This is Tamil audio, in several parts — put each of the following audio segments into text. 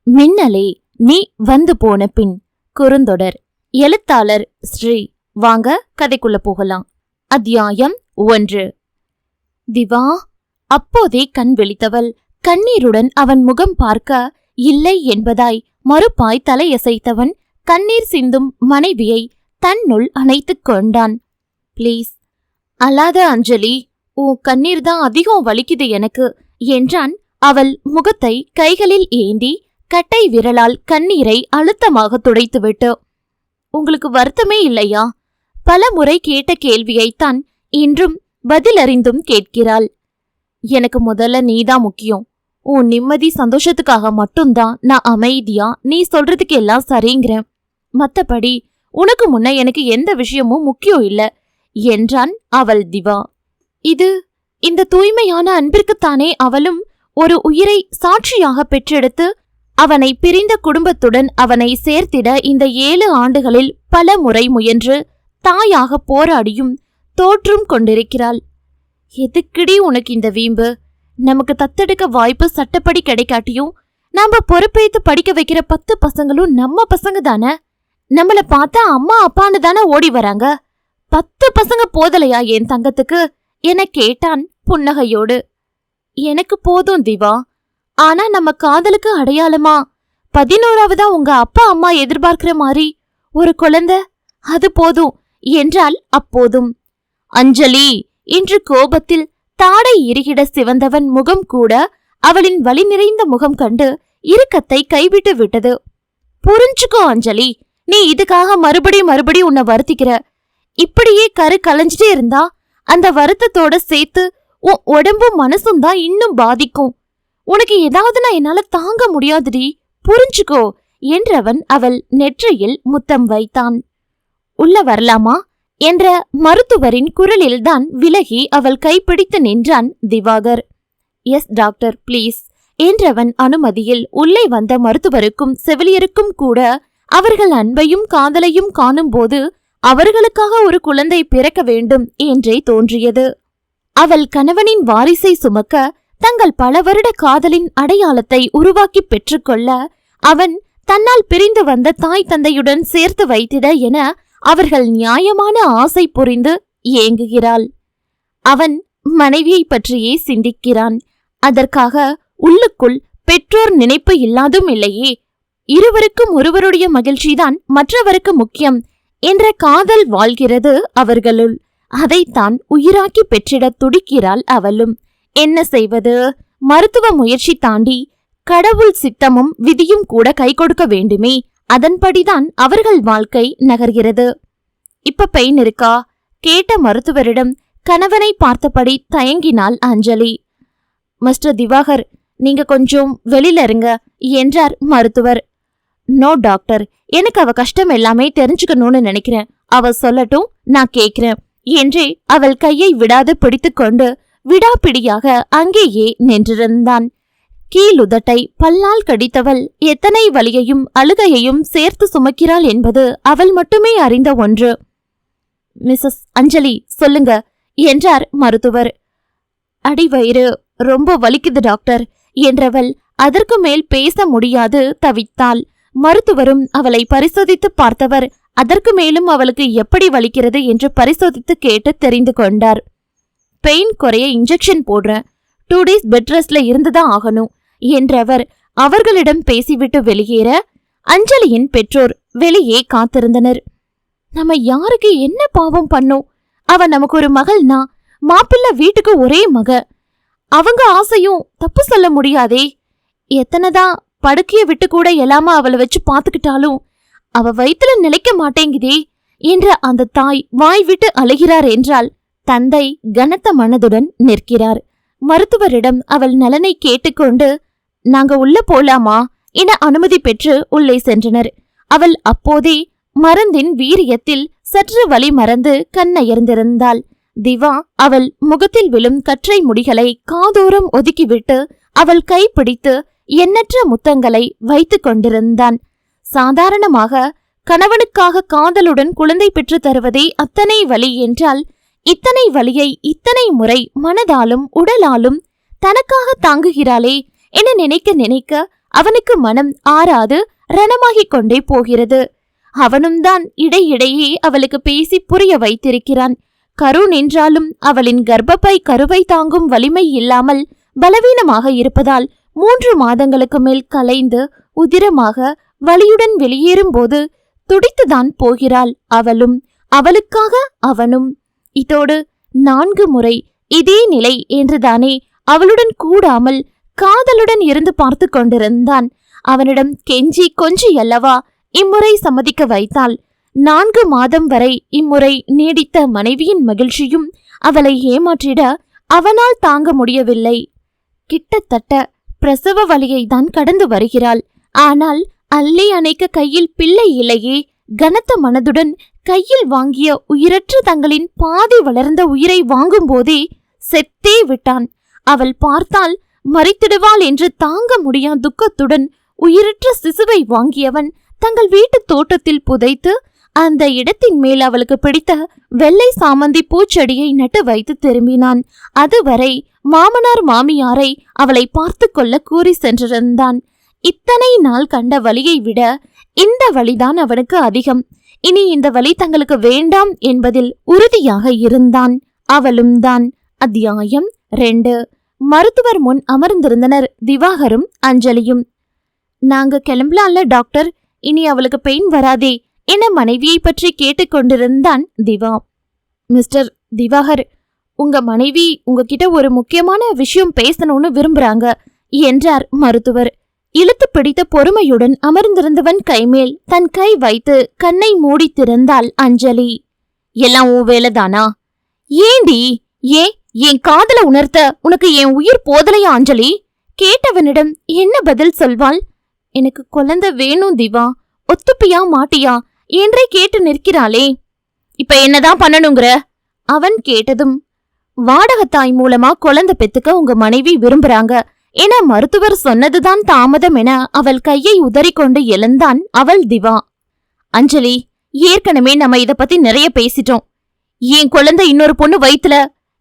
மின்னலே நீ வந்து போன பின் குறுந்தொடர். எழுத்தாளர் ஸ்ரீ. வாங்க கதைக்குள்ள போகலாம். அத்தியாயம் 1. திவா. அப்போதே கண் விழித்தவள் கண்ணீருடன் அவன் முகம் பார்க்க இல்லை என்பதாய் மறுப்பாய் தலையசைத்தவன் கண்ணீர் சிந்தும் மனைவியை தன்னுள் அணைத்துக் கொண்டான். ப்ளீஸ் அழாத அஞ்சலி, உன் கண்ணீர் தான் அதிகம் வலிக்குது எனக்கு என்றான். அவள் முகத்தை கைகளில் ஏந்தி கட்டை விரலால் கண்ணீரை அழுத்தமாக துடைத்துவிட்டு, உங்களுக்கு வருத்தமே இல்லையா? பல முறை கேட்ட கேள்வியைத்தான் இன்றும் பதிலறிந்தும் கேட்கிறாள். எனக்கு முதல்ல நீதான் முக்கியம். உன் நிம்மதி சந்தோஷத்துக்காக மட்டும்தான் நான் அமைதியா நீ சொல்றதுக்கு எல்லாம் சரிங்கிறேன். மத்தபடி உனக்கு முன்ன எனக்கு எந்த விஷயமும் முக்கியம் இல்ல என்றான் அவள் திவா. இந்த தூய்மையான அன்பிற்குத்தானே அவளும் ஒரு உயிரை சாட்சியாக பெற்றெடுத்து அவனை பிரிந்த குடும்பத்துடன் அவனை சேர்த்திட இந்த 7 ஆண்டுகளில் பல முறை முயன்று தாயாக போராடியும் தோற்றும் கொண்டிருக்கிறாள். எதுக்குடி உனக்கு இந்த வீம்பு? நமக்கு தத்தெடுக்க வாய்ப்பு சட்டப்படி கிடைக்காட்டியும் நாம பொறுப்பேத்து படிக்க வைக்கிற 10 பசங்களும் நம்ம பசங்க தானே. நம்மள பார்த்தா அம்மா அப்பான்னு தானே ஓடி வராங்க. 10 பசங்க போதலையா என் தங்கத்துக்கு என கேட்டான் புன்னகையோடு. எனக்கு போதும் திவா. ஆனா நம்ம காதலுக்கு அடையாளமா 11ஆவதா உங்க அப்பா அம்மா எதிர்பார்க்கிற மாதிரி ஒரு குழந்தை, அது போதும் என்றால் அப்போதும். அஞ்சலி இன்று கோபத்தில் தாடை இறுகிட சிவந்தவன் முகம் கூட அவளின் வலி நிறைந்த முகம் கண்டு இறுக்கத்தை கைவிட்டு விட்டது. புரிஞ்சுக்கோ அஞ்சலி, நீ இதுக்காக மறுபடி உன்னை வருத்திக்கிற. இப்படியே கரு கலைஞ்சிட்டே இருந்தா அந்த வருத்தத்தோட சேர்த்து உன் உடம்பும் மனசும் தான் இன்னும் பாதிக்கும். உனக்கு ஏதாவதுனா என்னால தாங்க முடியாதுடி, புரிஞ்சுக்கோ என்றவன் அவள் நெற்றியில் முத்தம் வைத்தான். உள்ள வரலாமா என்ற மருத்துவரின் குரலில்தான் விலகி அவள் கைப்பிடித்து நின்றான் திவாகர். எஸ் டாக்டர் ப்ளீஸ் என்றவன் அனுமதியில் உள்ளே வந்த மருத்துவருக்கும் செவிலியருக்கும் கூட அவர்கள் அன்பையும் காதலையும் காணும்போது அவர்களுக்காக ஒரு குழந்தை பிறக்க வேண்டும் என்றே தோன்றியது. அவள் கணவனின் வாரிசை சுமக்க தங்கள் பல வருட காதலின் அடையாளத்தை உருவாக்கி பெற்றுக்கொள்ள அவன் தன்னால் பிரிந்து வந்த தாய் தந்தையுடன் சேர்த்து வைத்திட என அவர்கள் நியாயமான ஆசை புரிந்து ஏங்குகிறாள். அவன் மனைவியை பற்றியே சிந்திக்கிறான். அதற்காக உள்ளுக்குள் பெற்றோர் நினைப்பு இல்லாதும் இல்லையே. இருவருக்கும் ஒருவருடைய மகிழ்ச்சிதான் மற்றவருக்கு முக்கியம் என்ற காதல் வாழ்கிறது அவர்களுள். அதைத்தான் உயிராக்கி பெற்றிட துடிக்கிறாள் அவளும். என்ன செய்வது? மருத்துவ முயற்சி தாண்டி கடவுள் சித்தமும் விதியும் கூட கை கொடுக்க வேண்டுமே. அதன்படிதான் அவர்கள் வாழ்க்கை நகர்கிறது. இப்ப பெயின் இருக்கா கேட்ட மருத்துவரிடம் கணவனை பார்த்தபடி தயங்கினாள் அஞ்சலி. மிஸ்டர் திவாகர், நீங்க கொஞ்சம் வெளியில இருங்க என்றார் மருத்துவர். நோ டாக்டர், எனக்கு அவ கஷ்டம் எல்லாமே தெரிஞ்சுக்கணும்னு நினைக்கிறேன். அவ சொல்லட்டும், நான் கேக்குறேன் என்றே அவள் கையை விடாது பிடித்துக்கொண்டு விடாப்பிடியாக அங்கேயே நின்றிருந்தான். கீழுதட்டை பல்லால் கடித்தவள் எத்தனை வலியையும் அழுகையையும் சேர்த்து சுமக்கிறாள் என்பது அவள் மட்டுமே அறிந்த ஒன்று. மிஸ்ஸஸ் அஞ்சலி சொல்லுங்க என்றார் மருத்துவர். அடிவயிறு ரொம்ப வலிக்குது டாக்டர் என்றவள் அதற்கு மேல் பேச முடியாது தவித்தாள். மருத்துவரும் அவளை பரிசோதித்து பார்த்தவர் அதற்கு மேலும் அவளுக்கு எப்படி வலிக்கிறது என்று பரிசோதித்து கேட்டு தெரிந்து கொண்டார். பெயின் குறைய இன்ஜெக்ஷன் போடுறேன், 2 days பெட் ரெஸ்ட்ல இருந்துதான் ஆகணும் என்றவர் அவர்களிடம் பேசிவிட்டு வெளியேற அஞ்சலியின் பெற்றோர் வெளியே காத்திருந்தனர். நம்ம யாருக்கு என்ன பாவம் பண்ணோம்? அவ நமக்கு ஒரு மகள்னா, மாப்பிள்ளை வீட்டுக்கு ஒரே மக. அவங்க ஆசையும் தப்பு சொல்ல முடியாதே. எத்தனைதான் படுக்கைய விட்டு கூட எல்லாம அவளை வச்சு பாத்துக்கிட்டாலும் அவ வயித்துல நிலைக்க மாட்டேங்குதே என்ற அந்த தாய் வாய் விட்டு அழுகிறார் என்றால் தந்தை கனத்த மனதுடன் நிற்கிறார். மருத்துவரிடம் அவள் நலனை கேட்டுக்கொண்டு நாங்க உள்ள போலாமா என அனுமதி பெற்று உள்ளே சென்றனர். அவள் அப்போதே மருந்தின் வீரியத்தில் சற்று வலி மறந்து கண்ணயர்ந்திருந்தாள். திவா அவள் முகத்தில் விழும் கற்றை முடிகளை காதோரம் ஒதுக்கிவிட்டு அவள் கைப்பிடித்து எண்ணற்ற முத்தங்களை வைத்து கொண்டிருந்தான். சாதாரணமாக கணவனுக்காக காதலுடன் குழந்தை பெற்று தருவதே அத்தனை வலி என்றால் இத்தனை வலியை இத்தனை முறை மனதாலும் உடலாலும் தனக்காக தாங்குகிறாளே என நினைக்க நினைக்க அவனுக்கு மனம் ஆறாது ரணமாகிக் கொண்டே போகிறது. அவனும் தான் இடையிடையே அவளுக்கு பேசி புரிய வைத்திருக்கிறான். கரு நின்றாலும் அவளின் கர்ப்பப்பை கருவை தாங்கும் வலிமை இல்லாமல் பலவீனமாக இருப்பதால் 3 மாதங்களுக்கு மேல் கலைந்து உதிரமாக வலியுடன் வெளியேறும் போது துடித்துதான் போகிறாள் அவளும், அவளுக்காக அவனும். இதோடு 4 முறை இதே நிலை என்றுதானே அவளுடன் கூடாமல் காதலுடன் இருந்து பார்த்து கொண்டிருந்தான். அவனிடம் கெஞ்சி கொஞ்சி அல்லவா இம்முறை சம்மதிக்க வைத்தாள். 4 மாதம் வரை இம்முறை நீடித்த மனைவியின் மகிழ்ச்சியும் அவளை ஏமாற்றிட அவனால் தாங்க முடியவில்லை. கிட்டத்தட்ட பிரசவ வலியை தான் கடந்து வருகிறாள். ஆனால் அள்ளி அணைக்க கையில் பிள்ளை இல்லையே. கனத்த மனதுடன் கையில் வாங்கிய உயிரற்ற தங்களின் பாதி வளர்ந்த உயிரை வாங்கும் போதே செத்தே விட்டான். அவள் பார்த்தால் மறித்திடுவாள் என்று தாங்க முடியா துக்கத்துடன் உயிரற்ற சிசுவை வாங்கியவன் தங்கள் வீட்டு தோட்டத்தில் புதைத்து அந்த இடத்தின் மேல் அவளுக்கு பிடித்த வெள்ளை சாமந்தி பூச்செடியை நட்டு வைத்து திரும்பினான். அதுவரை மாமனார் மாமியாரை அவளை பார்த்து கொள்ள கூறி சென்றிருந்தான். இத்தனை நாள் கண்ட வலியை விட இந்த வலிதான் அவனுக்கு அதிகம். இனி இந்த வலி தங்களுக்கு வேண்டாம் என்பதில் உறுதியாக இருந்தான். அவளும் தான். அத்தியாயம் 2. மருத்துவர் முன் அமர்ந்திருந்தனர் திவாகரும் அஞ்சலியும். நாங்க கிளம்பலாம்ல டாக்டர், இனி அவளுக்கு பெயின் வராதே என மனைவியை பற்றி கேட்டுக்கொண்டிருந்தான் திவா. மிஸ்டர் திவாகர், உங்க மனைவி உங்ககிட்ட ஒரு முக்கியமான விஷயம் பேசணும்னு விரும்புறாங்க என்றார் மருத்துவர். இழுத்து பிடித்த பொறுமையுடன் அமர்ந்திருந்தவன் கைமேல் தன் கை வைத்து கண்ணை மூடி திறந்தாள் அஞ்சலி. எல்லாம் உன் வேலைதானா? ஏண்டி, என் காதல உணர்த்த உனக்கு என் உயிர் போதலையா அஞ்சலி? கேட்டவனிடம் என்ன பதில் சொல்வாள்? எனக்கு குழந்தை வேணும் திவா, ஒத்துப்பியா மாட்டியா என்றே கேட்டு நிற்கிறாளே. இப்ப என்னதான் பண்ணணுங்கிற? அவன் கேட்டதும், வாடகத்தாய் மூலமா குழந்தை பெத்துக்க உங்க மனைவி விரும்புறாங்க என மருத்துவர் சொன்னதுதான் தாமதம் என அவள் கையை உதறிக்கொண்டு எழுந்தான் அவள் திவா. அஞ்சலி, ஏற்கனவே நம்ம இத பத்தி நிறைய பேசிட்டோம். என் குழந்தை இன்னொரு பொண்ணு வயித்துல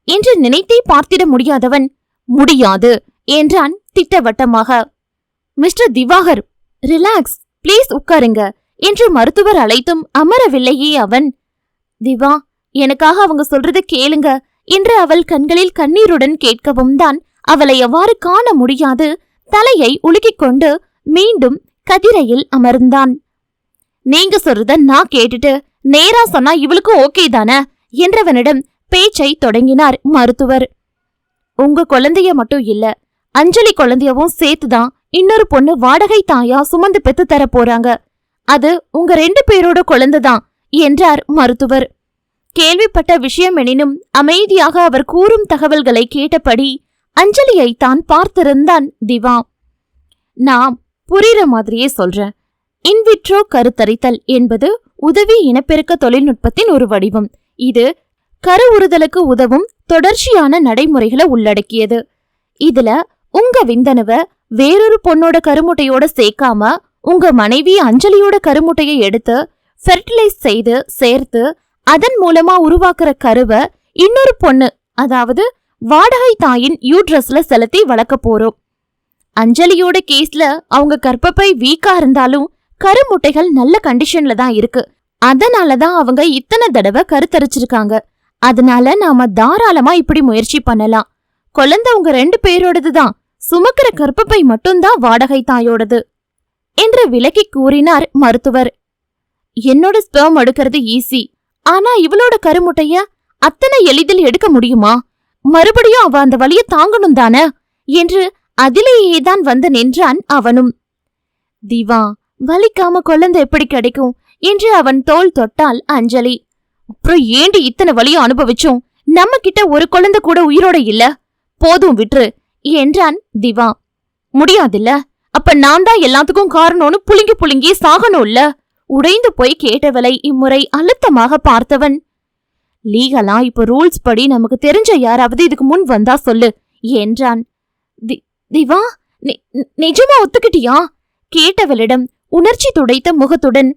என்று நினைத்தே பார்த்திட முடியாதவன் முடியாது என்றான் திட்டவட்டமாக. மிஸ்டர் திவாகர், ரிலாக்ஸ், பிளீஸ் உட்காருங்க என்று மருத்துவர் அழைத்தும் அமரவில்லையே அவன். திவா, எனக்காக அவங்க சொல்றத கேளுங்க என்று அவள் கண்களில் கண்ணீருடன் கேட்கவும் தான் அவளை எவ்வாறு காண முடியாது தலையை உலுக்கிக் கொண்டு மீண்டும் கதிரையில் அமர்ந்தான். நீங்க சொல்றத நான் கேட்டுட்டு நேரா சொன்னா இவளுக்கு ஓகே தானே என்றவனிடம் பேச்சை தொடங்கினார் மருத்துவர். உங்க குழந்தைய மட்டும் இல்ல, அஞ்சலி குழந்தையவும் சேர்த்துதான் இன்னொரு பொண்ணு வாடகை தாயா சுமந்து பெத்து தர போறாங்க. அது உங்க 2 பேரோட குழந்தைதான் என்றார் மருத்துவர். கேள்விப்பட்ட விஷயம் எனினும் அமைதியாக அவர் கூறும் தகவல்களை கேட்டபடி அஞ்சலியை தான் பார்த்திருந்தான் திவா. நான் புரியுற மாதிரியே சொல்றேன். இன்விட்ரோ கருத்தரித்தல் என்பது உதவி இனப்பெருக்க தொழில்நுட்பத்தின் ஒரு வடிவம். இது கருவுறுதலுக்கு உதவும் தொடர்ச்சியான நடைமுறைகளை உள்ளடக்கியது. இதுல உங்க விந்தணுவ வேறொரு பொண்ணோட கருமுட்டையோட சேர்க்காம உங்க மனைவி அஞ்சலியோட கருமுட்டையை எடுத்து ஃபெர்டிலைஸ் செய்து சேர்த்து அதன் மூலமா உருவாக்குற கருவை இன்னொரு பொண்ணு, அதாவது வாடகை தாயின் யூட்ரஸ்ல செலுத்தி வளர்க்க போறோம். அஞ்சலியோட கேஸ்ல அவங்க கர்ப்பப்பை வீக்கா இருந்தாலும் கருமுட்டைகள் நல்ல கண்டிஷன்ல தான் இருக்கு. அதனாலதான் அவங்க இத்தனை தடவை கருத்தரிச்சிருக்காங்க. அதனால நாம தாராளமா இப்படி முயற்சி பண்ணலாம். குழந்தை உங்க 2 பேரோடதுதான், சுமக்கிற கர்ப்பப்பை மட்டும்தான் வாடகை தாயோடது என்று விளக்கி கூறினார் மருத்துவர். என்னோட ஸ்பெர்ம் எடுக்கிறது ஈஸி, ஆனா இவளோட கருமுட்டைய அத்தனை எளிதில் எடுக்க முடியுமா? மறுபடியும் அவ அந்த வலிய தாங்கணும் தானே என்று அதிலேயேதான் வந்து நின்றான் அவனும். திவா, வலிக்காம குழந்தை எப்படி கிடைக்கும் என்று அவன் தோள் தொட்டாள் அஞ்சலி. அப்புறம் ஏண்டி இத்தனை வலிய அனுபவிச்சோம்? நம்ம கிட்ட ஒரு குழந்தை கூட உயிரோட இல்ல, போதும் விட்டுரு என்றான் திவா. முடியாதுல்ல, அப்ப நான் தான் எல்லாத்துக்கும் காரணம்னு புழுங்கி புழுங்கி சாகணும்ல. உடைந்து போய் கேட்டவளை இம்முறை அழுத்தமாக பார்த்தவன், லீகலா இப்ப ரூல்ஸ் படி நமக்கு தெரிஞ்ச யாராவது இதுக்கு முன் வந்தா சொல்லு என்றான். திவா, நிஜமா ஒத்துக்கிட்டியா கேட்டவளிடம் உணர்ச்சி துடைத்த முகத்துடன்,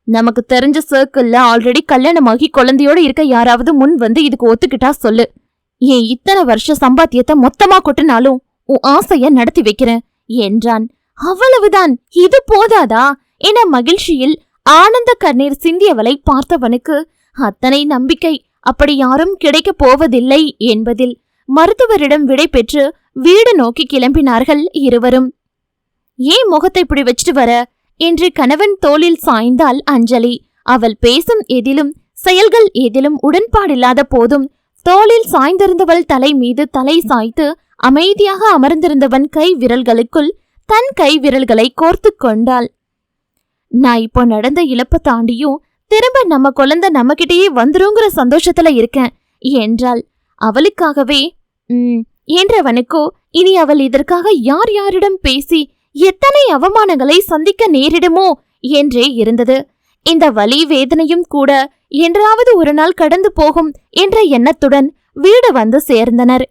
நமக்கு தெரிஞ்ச சர்க்கிள்ல ஆல்ரெடி கல்யாணமாகி குழந்தையோட இருக்க யாராவது முன் வந்து இதுக்கு ஒத்துக்கிட்டா சொல்லு. என் இத்தனை வருஷ சம்பாத்தியத்தை மொத்தமா கொட்டினாலும் உன் ஆசைய நடத்தி வைக்கிறேன் என்றான். அவ்வளவுதான், இது போதாதா என மகிழ்ச்சியில் ஆனந்த கண்ணீர் சிந்தியவளை பார்த்தவனுக்கு அத்தனை நம்பிக்கை அப்படி யாரும் கிடைக்கப் போவதில்லை என்பதில் மருத்துவரிடம் விடை பெற்று வீடு நோக்கி கிளம்பினார்கள் இருவரும். ஏன் முகத்தை இப்படி வச்சுட்டு வர என்று கணவன் தோளில் சாய்ந்தாள் அஞ்சலி. அவள் பேசும் எதிலும் செயல்கள் எதிலும் உடன்பாடில்லாத போதும் தோளில் சாய்ந்திருந்தவள் தலை மீது தலை சாய்த்து அமைதியாக அமர்ந்திருந்தவன் கை விரல்களுக்குள் தன் கை விரல்களை கோர்த்து கொண்டாள். நான் இப்போ நடந்த இழப்ப தாண்டியும் திரும்ப நம்ம குழந்தை நம்மகிட்டயே வந்துருங்கிற சந்தோஷத்துல இருக்கேன் என்றாள். அவளுக்காகவே என்றவனுக்கோ இனி அவள் இதற்காக யார் யாரிடம் பேசி எத்தனை அவமானங்களை சந்திக்க நேரிடுமோ என்றே இருந்தது. இந்த வலி வேதனையும் கூட என்றாவது ஒரு நாள் கடந்து போகும் என்ற எண்ணத்துடன் வீடு வந்து சேர்ந்தனர்.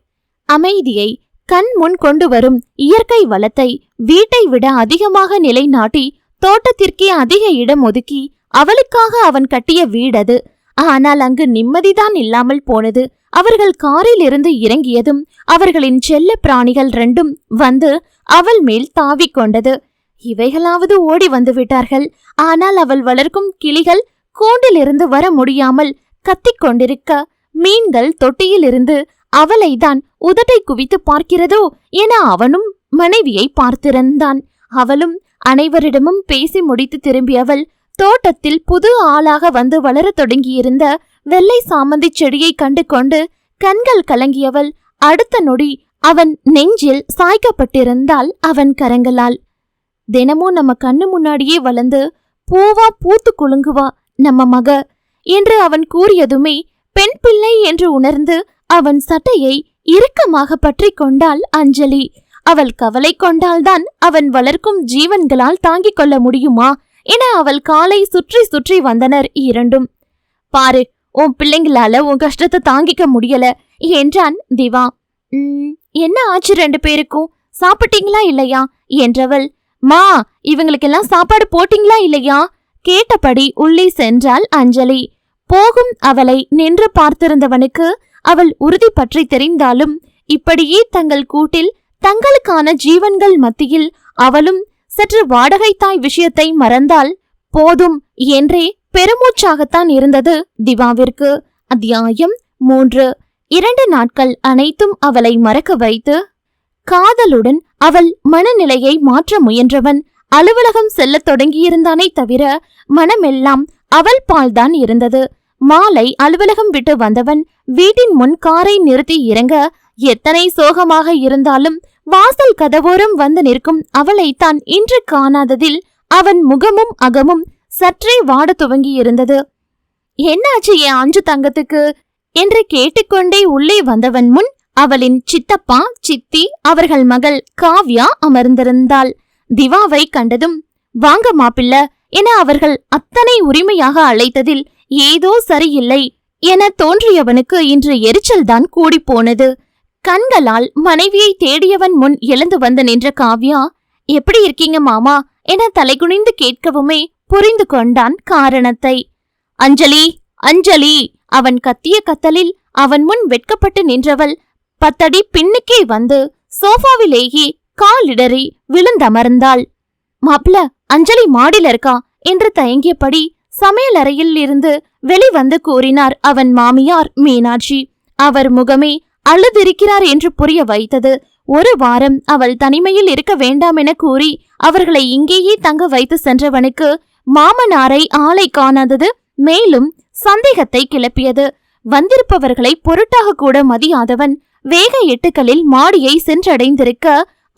அமைதியை கண் முன் கொண்டு வரும் இயற்கை வளத்தை வீட்டை விட அதிகமாக நிலைநாட்டி தோட்டத்திற்கே அதிக இடம் ஒதுக்கி அவளுக்காக அவன் கட்டிய வீடது. ஆனால் அங்கு நிம்மதிதான் இல்லாமல் போனது. அவர்கள் காரில் இருந்து இறங்கியதும் அவர்களின் செல்ல பிராணிகள் ரெண்டும் வந்து அவள் மேல் தாவி கொண்டது. இவைகளாவது ஓடி வந்து விட்டார்கள். ஆனால் அவள் வளர்க்கும் கிளிகள் கூண்டிலிருந்து வர முடியாமல் கத்திக் கொண்டிருக்க மீன்கள் தொட்டியிலிருந்து அவளைதான் உதட்டை குவித்து பார்க்கிறதோ என அவனும் மனைவியை பார்த்திருந்தான். அவளும் அனைவரிடமும் பேசி முடித்து திரும்பியவள் தோட்டத்தில் புது ஆளாக வந்து வளரத் தொடங்கியிருந்த வெள்ளை சாமந்தி செடியை கண்டு கொண்டு கண்கள் கலங்கியவள் அடுத்த நொடி அவன் நெஞ்சில் சாய்க்கப்பட்டிருந்தாள் அவன் கரங்களால். தினமும் நம்ம கண்ணு முன்னாடியே வளர்ந்து பூவா பூத்து குலுங்குவா நம்ம மக என்று அவன் கூறியதுமே பெண் பிள்ளை என்று உணர்ந்து அவன் சட்டையை இறுக்கமாக பற்றி கொண்டாள் அஞ்சலி. அவள் கவலை கொண்டால்தான் அவன் வளர்க்கும் ஜீவன்களால் தாங்கிக் கொள்ள முடியுமா என அவள் காலை சுற்றி சுற்றி வந்தனர் இரண்டும். பாரு, உன் பிள்ளைங்களால உன் கஷ்டத்தை தாங்கிக்க முடியல என்றான் திவா. என்ன ஆச்சு ரெண்டு பேருக்கும், சாப்பிட்டீங்களா இல்லையா என்றவள். மா, இவங்களுக்கெல்லாம் சாப்பாடு போட்டீங்களா இல்லையா கேட்டபடி உள்ளே சென்றாள் அஞ்சலி. போகும் அவளை நின்று பார்த்திருந்தவனுக்கு அவள் உறுதி பற்றி தெரிந்தாலும் இப்படியே தங்கள் கூட்டில் தங்களுக்கான ஜீவன்கள் மத்தியில் அவளும் சற்று வாடகை தாய் விஷயத்தை மறந்தால் போதும் என்றே பெருமூச்சாகத்தான் இருந்தது திவாவிற்கு. அத்தியாயம் 3. 2 நாட்கள் அனைத்தும் அவளை மறக்க வைத்து காதலுடன் அவள் மனநிலையை மாற்ற முயன்றவன் அலுவலகம் செல்லத் தொடங்கியிருந்தானே தவிர மனமெல்லாம் அவள் பால்தான் இருந்தது. மாலை அலுவலகம் விட்டு வந்தவன் வீட்டின் முன் காரை நிறுத்தி இறங்க எத்தனை சோகமாக இருந்தாலும் வாசல் கதவோரம் வந்து நிற்கும் அவளைத்தான் இன்று காணாததில் அவன் முகமும் அகமும் சற்றே வாட துவங்கியிருந்தது. என்னாச்சு என் அஞ்சு தங்கத்துக்கு என்று கேட்டுக்கொண்டே உள்ளே வந்தவன் முன் அவளின் சித்தப்பா சித்தி அவர்கள் மகள் காவ்யா அமர்ந்திருந்தாள். திவாவை கண்டதும் வாங்க மாப்பிள்ள என அவர்கள் அத்தனை உரிமையாக அழைத்ததில் ஏதோ சரியில்லை என தோன்றியவனுக்கு இன்று எரிச்சல்தான் கூடிப்போனது. கண்களால் மனைவியை தேடியவன் முன் எழுந்து வந்து நின்ற காவ்யா, எப்படி இருக்கீங்க மாமா என தலைகுனிந்து கேட்கவுமே புரிந்து கொண்டான் காரணத்தை. அஞ்சலி அஞ்சலி அவன் கத்திய கத்தலில் அவன் முன் வெட்கப்பட்டு நின்றவள் 10 அடி பின்னுக்கே வந்து சோஃபாவிலேயே காலிடறி விழுந்தமர்ந்தாள். மாப்ள, அஞ்சலி மாடில இருக்கா என்று தயங்கியபடி சமையலறையில் இருந்து வெளிவந்து கூறினார் அவன் மாமியார் மீனாட்சி. அவர் முகமே அழுதிருக்கிறார் என்று புரிய வைத்தது. 1 வாரம் அவள் தனிமையில் இருக்க வேண்டாம் என கூறி அவர்களை இங்கேயே தங்க வைத்து சென்றவனுக்கு மாமனாரை ஆளை காணாதது மேலும் சந்தேகத்தை கிளப்பியது. வந்திருப்பவர்களை பொருட்டாக கூட மதியாதவன் வேக எட்டுக்களில் மாடியை சென்றடைந்திருக்க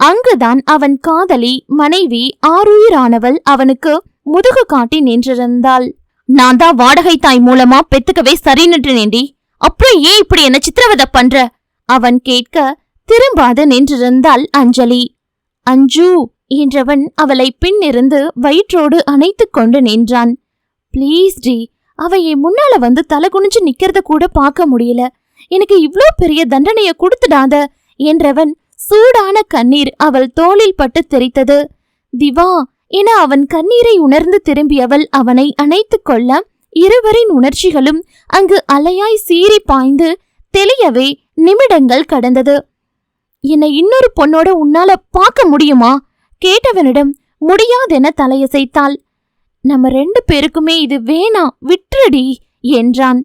அங்குதான் அவன் காதலி மனைவி ஆருயிரானவள் அவனுக்கு முதுகு காட்டி நின்றிருந்தாள். நான் தான் வாடகை தாய் மூலமா பெத்துக்கவே சரிநின்றேன்டி, அப்புறம் ஏன் இப்படி என்ன சித்திரவதை பண்ற அவன் கேட்க திரும்பாது நின்றிருந்தாள் அஞ்சலி. அஞ்சு என்றவன் அவளை பின்னிருந்து வயிற்றோடு அணைத்து கொண்டு நின்றான். பிளீஸ் டி, அவ என் முன்னால வந்து தலை குனிஞ்சு நிக்கிறத கூட பார்க்க முடியல, எனக்கு இவ்ளோ பெரிய தண்டனைய கொடுத்துடாத என்றவன் சூடான கண்ணீர் அவள் தோளில் பட்டு தெரித்தது. திவா என அவன் கண்ணீரை உணர்ந்து திரும்பியவள் அவனை அணைத்து கொள்ள இருவரின் உணர்ச்சிகளும் அங்கு அலையாய் சீறி பாய்ந்து தெளியவே நிமிடங்கள் கடந்தது. என்னை இன்னொரு பொண்ணோட உன்னால பார்க்க முடியுமா கேட்டவனிடம் முடியாதென தலையசைத்தாள். நம்ம 2 பேருக்குமே இது வேணாம், விட்டுடி என்றான்.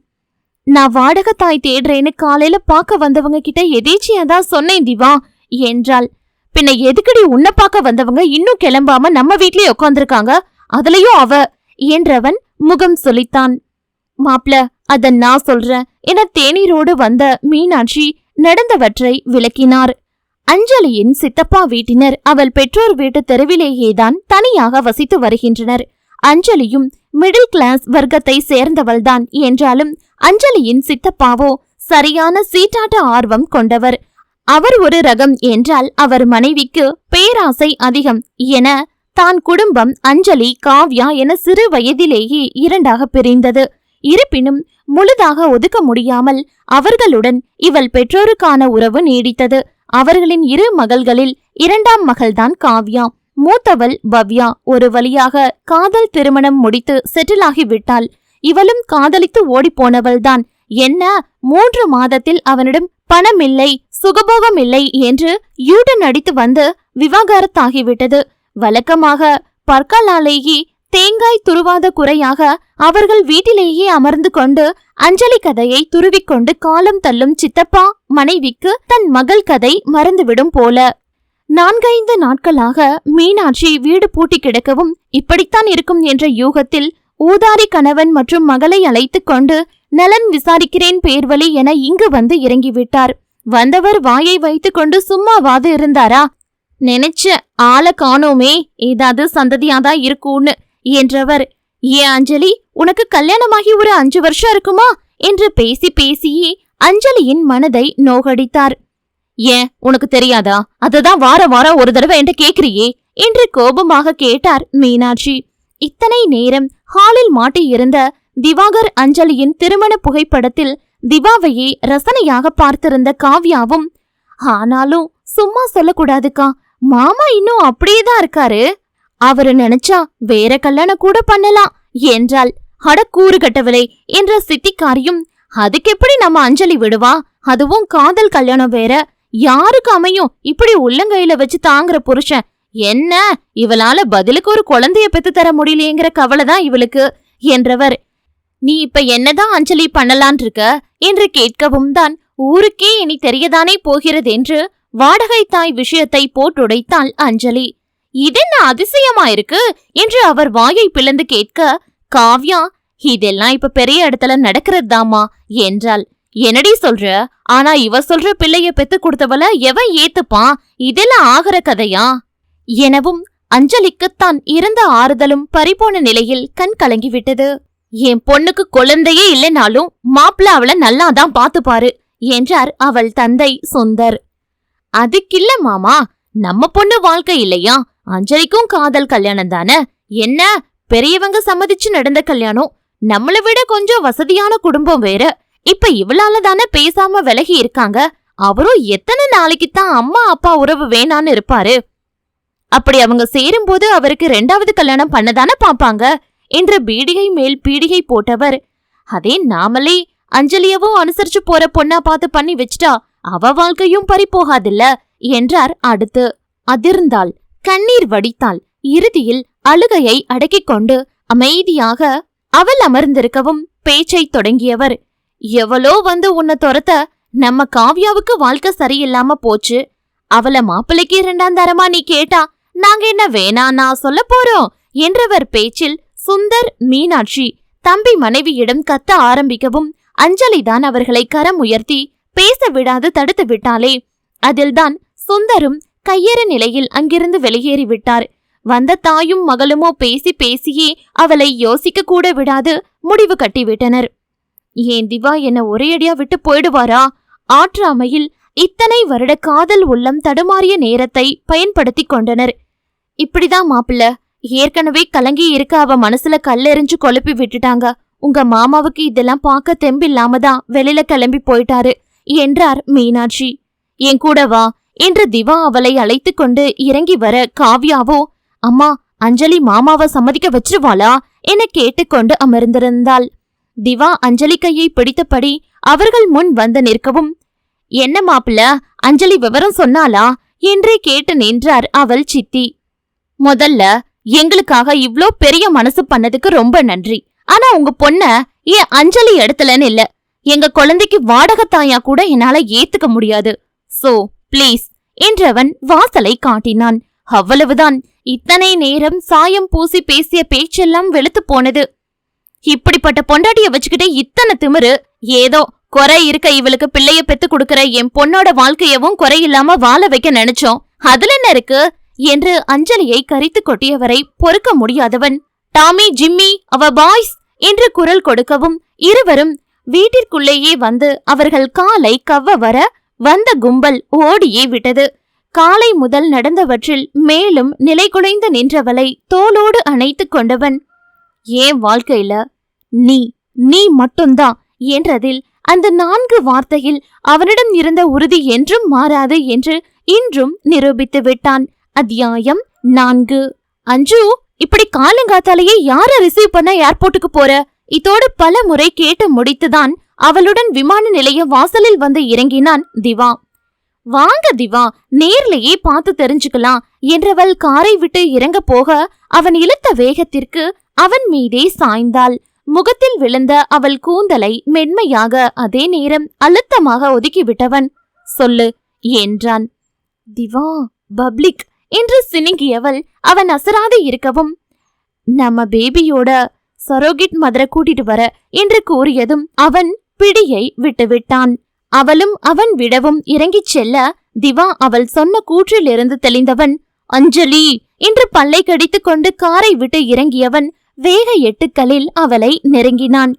நான் வாடகை தாய் தேடுறேன்னு காலையில பார்க்க வந்தவங்க கிட்ட எதேச்சியாதான் சொன்னேன் திவா என்றாள். பின்ன எதுக்கடி உன்னை பார்க்க வந்தவங்க இன்னும் கிளம்பாம நம்ம வீட்லயே உட்காந்துருக்காங்க, அதுலயும் அவ என்றவன் முகம் சொலித்தான். மாப்ள, அத நான் சொல்றேன் என தேநீரோடு வந்த மீனாட்சி நடந்தவற்றை விளக்கினார். அஞ்சலியின் சித்தப்பா வீட்டினர் அவள் பெற்றோர் வீட்டு தெருவிலேயேதான் தனியாக வசித்து வருகின்றனர். அஞ்சலியும் மிடில் கிளாஸ் வர்க்கத்தை சேர்ந்தவள்தான் என்றாலும் அஞ்சலியின் சித்தப்பாவோ சரியான சீட்டாட்ட ஆர்வம் கொண்டவர். அவர் ஒரு ரகம் என்றால் அவர் மனைவிக்கு பேராசை அதிகம் என தான் குடும்பம் அஞ்சலி காவ்யா என சிறு வயதிலேயே 2ஆக பிரிந்தது. இருப்பினும் முழுதாக ஒதுக்க முடியாமல் அவர்களுடன் இவள் பெற்றோருக்கான உறவு நீடித்தது. அவர்களின் 2 மகள்களில் 2ஆம் மகள்தான் காவ்யா. மூத்தவள் பவ்யா ஒரு வழியாக காதல் திருமணம் முடித்து செட்டில் ஆகிவிட்டாள். இவளும் காதலித்து ஓடிப்போனவள்தான். என்ன 3 மாதத்தில் அவனிடம் பணமில்லை, சுகபோகமில்லை என்று யூடன் அடித்து வந்து விவாகரத்தாகிவிட்டது. வழக்கமாக பற்களாலேயே தேங்காய் துருவாத குறையாக அவர்கள் வீட்டிலேயே அமர்ந்து கொண்டு அஞ்சலி கதையை துருவிக்கொண்டு காலம் தள்ளும் சித்தப்பா மனைவிக்கு தன் மகள் கதை மறந்துவிடும் போல. 4-5 நாட்களாக மீனாட்சி வீடு பூட்டி கிடக்கவும் இப்படித்தான் இருக்கும் என்ற யூகத்தில் ஊதாரி கணவன் மற்றும் மகளை அழைத்து கொண்டு நலன் விசாரிக்கிறேன் பேர்வழி என இங்கு வந்து இறங்கிவிட்டார். வந்தவர் வாயை வைத்து கொண்டு சும்மாவாது இருந்தாரா? நினைச்ச ஆளை காணோமே, ஏதாவது சந்ததியாதான் இருக்கும்னு என்றவர், ஏன் அஞ்சலி, உனக்கு கல்யாணமாகி ஒரு 5 வருஷம் இருக்குமா என்று பேசி பேசியே அஞ்சலியின் மனதை நோகடித்தார். ஏன் உனக்கு தெரியாதா? அதுதான் வாரம் ஒரு தடவை என்று கேக்குறியே என்று கோபமாக கேட்டார் மீனாட்சி. இத்தனை நேரம் ஹாலில் மாட்டியிருந்த திவாகர் அஞ்சலியின் திருமண புகைப்படத்தில் திவாவையே ரசனையாக பார்த்திருந்த காவ்யாவும், ஆனாலும் சும்மா சொல்லக்கூடாதுக்கா, மாமா இன்னும் அப்படியேதான் இருக்காரு, அவரு நினைச்சா வேற கல்யாணம் கூட பண்ணலாம் என்றாள். அட கூறு கட்டவளே என்ற சித்திக்காரியும், அதுக்கு எப்படி நம்ம அஞ்சலி விடுவா, அதுவும் காதல் கல்யாணம் வேற, யாருக்கு அமையும் இப்படி உள்ளங்கையில வச்சு தாங்குற புருஷன், என்ன இவளால பதிலுக்கு ஒரு குழந்தைய பெத்து தர முடியலையேங்கிற கவலைதான் இவளுக்கு என்றவர், நீ இப்ப என்னதான் அஞ்சலி பண்ணலான் இருக்க என்று கேட்கவும் தான் ஊருக்கே இனி தெரியதானே போகிறது என்று வாடகை தாய் விஷயத்தை போட்டுடைத்தாள் அஞ்சலி. இதென்ன அதிசயமா இருக்கு என்று அவர் வாயை பிளந்து கேட்க, காவ்யா, இதெல்லாம் இப்ப பெரிய இடத்துல நடக்கிறது தாமா என்றாள். என்னடி சொல்ற? ஆனா இவ சொல்ற பிள்ளைய பெத்து கொடுத்தவள எவன் ஏத்துப்பான்? இதெல்லாம் ஆகிற கதையா எனவும் அஞ்சலிக்குத்தான் இருந்த ஆறுதலும் பறிபோன நிலையில் கண் கலங்கிவிட்டது. என் பொண்ணுக்கு குழந்தையே இல்லைனாலும் மாப்பிள்ள அவளை நல்லாதான் பாத்துப்பாரு என்றார் அவள் தந்தை சுந்தர். அதுக்கில்ல மாமா, நம்ம பொண்ணு வாழ்க்கை இல்லையா, அஞ்சலிக்கும் காதல் கல்யாணம் தானே, என்ன பெரியவங்க சம்மதிச்சு நடந்த கல்யாணம், நம்மளை விட கொஞ்சம் வசதியான குடும்பம் வேற, இப்ப இவளால தானே பேசாம விலகி இருக்காங்க, அவரும் எத்தனை நாளைக்குத்தான் அம்மா அப்பா உறவு வேணான்னு இருப்பாரு, அப்படி அவங்க சேரும்போது அவருக்கு 2வது கல்யாணம் பண்ணதானே பாப்பாங்க என்று பீடிகை மேல் பீடிகை போட்டவர், அதே நாமளே அஞ்சலியவும் அனுசரிச்சு போற பொண்ணா பார்த்து பண்ணி வச்சிட்டா அவ வாழ்க்கையும் பறிபோகாதில்ல என்றார். அடுத்து அதிர்ந்தாள், கண்ணீர் வடித்தாள். இறுதியில் அழுகையை அடக்கிக் கொண்டு அமைதியாக அவள் அமர்ந்திருக்கவும் பேச்சை தொடங்கியவர், எவளோ வந்து உன்னை துரத்த நம்ம காவ்யாவுக்கு வாழ்க்கை சரியில்லாம போச்சு, அவளை மாப்பிள்ளைக்கு 2ஆம் தரமா நீ கேட்டா நாங்க என்ன வேணான்னா சொல்ல போறோம் என்றவர் பேச்சில் சுந்தர் மீனாட்சி தம்பி மனைவியிடம் கத்த ஆரம்பிக்கவும் அஞ்சலிதான் அவர்களை கரம் உயர்த்தி பேச விடாது தடுத்து விட்டாளே. அதில்தான் சுந்தரும் கையேற நிலையில் அங்கிருந்து வெளியேறிவிட்டார். வந்த தாயும் மகளுமோ பேசி பேசியே அவளை யோசிக்க கூட விடாது முடிவு கட்டிவிட்டனர். ஏன் திவா என்ன ஒரேடியா விட்டு போயிடுவாரா? ஆற்றாமையில் இத்தனை வருட காதல் உள்ளம் தடுமாறிய நேரத்தை பயன்படுத்தி கொண்டனர். இப்படிதான் மாப்பிள்ள, ஏற்கனவே கலங்கி இருக்க அவ மனசுல கல்லெறிஞ்சு கொழுப்பி விட்டுட்டாங்க, உங்க மாமாவுக்கு இதெல்லாம் பார்க்க தெம்பில்லாமதான் வெளியில கிளம்பி போயிட்டாரு என்றார் மீனாட்சி. என் கூட வா என்று திவா அவளை அழைத்து கொண்டு இறங்கி வர காவ்யாவோ, அம்மா அஞ்சலி மாமாவை சம்மதிக்க வச்சிருவாளா என கேட்டுக்கொண்டு அமர்ந்திருந்தாள். திவா அஞ்சலி கையை பிடித்தபடி அவர்கள் முன் வந்து நிற்கவும், என்ன மாப்பிள்ள, அஞ்சலி விவரம் சொன்னாளா என்றே கேட்டு நின்றார் அவள் சித்தி. முதல்ல எங்களுக்காக இவ்ளோ பெரிய மனசு பண்ணதுக்கு ரொம்ப நன்றி. ஆனா உங்க பொண்ண ஏன் அஞ்சலி இடத்துலன்னு இல்ல, எங்க குழந்தைக்கு வாடகத்தாயா கூட என்னால ஏத்துக்க முடியாது. சோ பிளீஸ் என்றவன் வாசலை காட்டினான். அவ்வளவுதான். இத்தனை நேரம் சாயம் பூசி பேசிய பேச்செல்லாம் வெளுத்து போனது. இப்படிப்பட்ட பொண்டாட்டிய வச்சுக்கிட்டே இத்தனை திமிரு. ஏதோ குறை இருக்க இவளுக்கு பிள்ளைய பெத்து கொடுக்கற என் பொண்ணோட வாழ்க்கையவும் குறையில்லாம வாழ வைக்க நினைச்சோம். அதுல என்ன இருக்கு என்று அஞ்சலியை கரித்து கொட்டியவரை பொறுக்க முடியாதவன், டாமி, ஜிம்மி, அவ பாய்ஸ் என்று குரல் கொடுக்கவும் இருவரும் வீட்டிற்குள்ளேயே வந்து அவர்கள் காலை கவ்வ வர வந்த கும்பல் ஓடியே விட்டது. காலை முதல் நடந்தவற்றில் மேலும் நிலை குலைந்து நின்றவளை தோளோடு அணைத்து கொண்டவன், ஏன் வாழ்க்கையில நீ மட்டும்தான் என்றதில் அந்த 4 வார்த்தையில் அவனிடம் இருந்த உறுதி என்றும் மாறாது என்று இன்றும் நிரூபித்து விட்டான். அத்தியாயம் 4. அஞ்சு, இப்படி காலங்காத்தாலேயே யார ரிசீவ் பண்ண ஏர்போர்ட்டுக்கு போற? இதோடு பல முறை கேட்டு முடித்துதான் அவளுடன் விமான நிலைய வாசலில் வந்து இறங்கினான் திவா. வாங்க திவா, நேர்லயே பார்த்து தெரிஞ்சுக்கலாம் என்றவள் காரை விட்டு இறங்க போக அவன் இழுத்த வேகத்திற்கு அவன் மீதே சாய்ந்தாள். முகத்தில் விழுந்த அவள் கூந்தலை மென்மையாக அதே நேரம் அழுத்தமாக ஒதுக்கிவிட்டவன், சொல்லு என்றான். திவா, பப்ளிக் என்று சினுங்கியவள் அவன் அசராது இருக்கவும், நம்ம பேபியோட சரோகிட் மதரை கூட்டிட்டு வர என்று கூறியதும் அவன் பிடியை விட்டுவிட்டான். அவளும் அவன் விடவும் இறங்கிச் செல்ல திவா அவள் சொன்ன கூற்றிலிருந்து தெளிந்தவன், அஞ்சலி என்று பல்லை கடித்து கொண்டு காரை விட்டு இறங்கியவன் வேக எட்டுக்களில் அவளை நெருங்கினான்.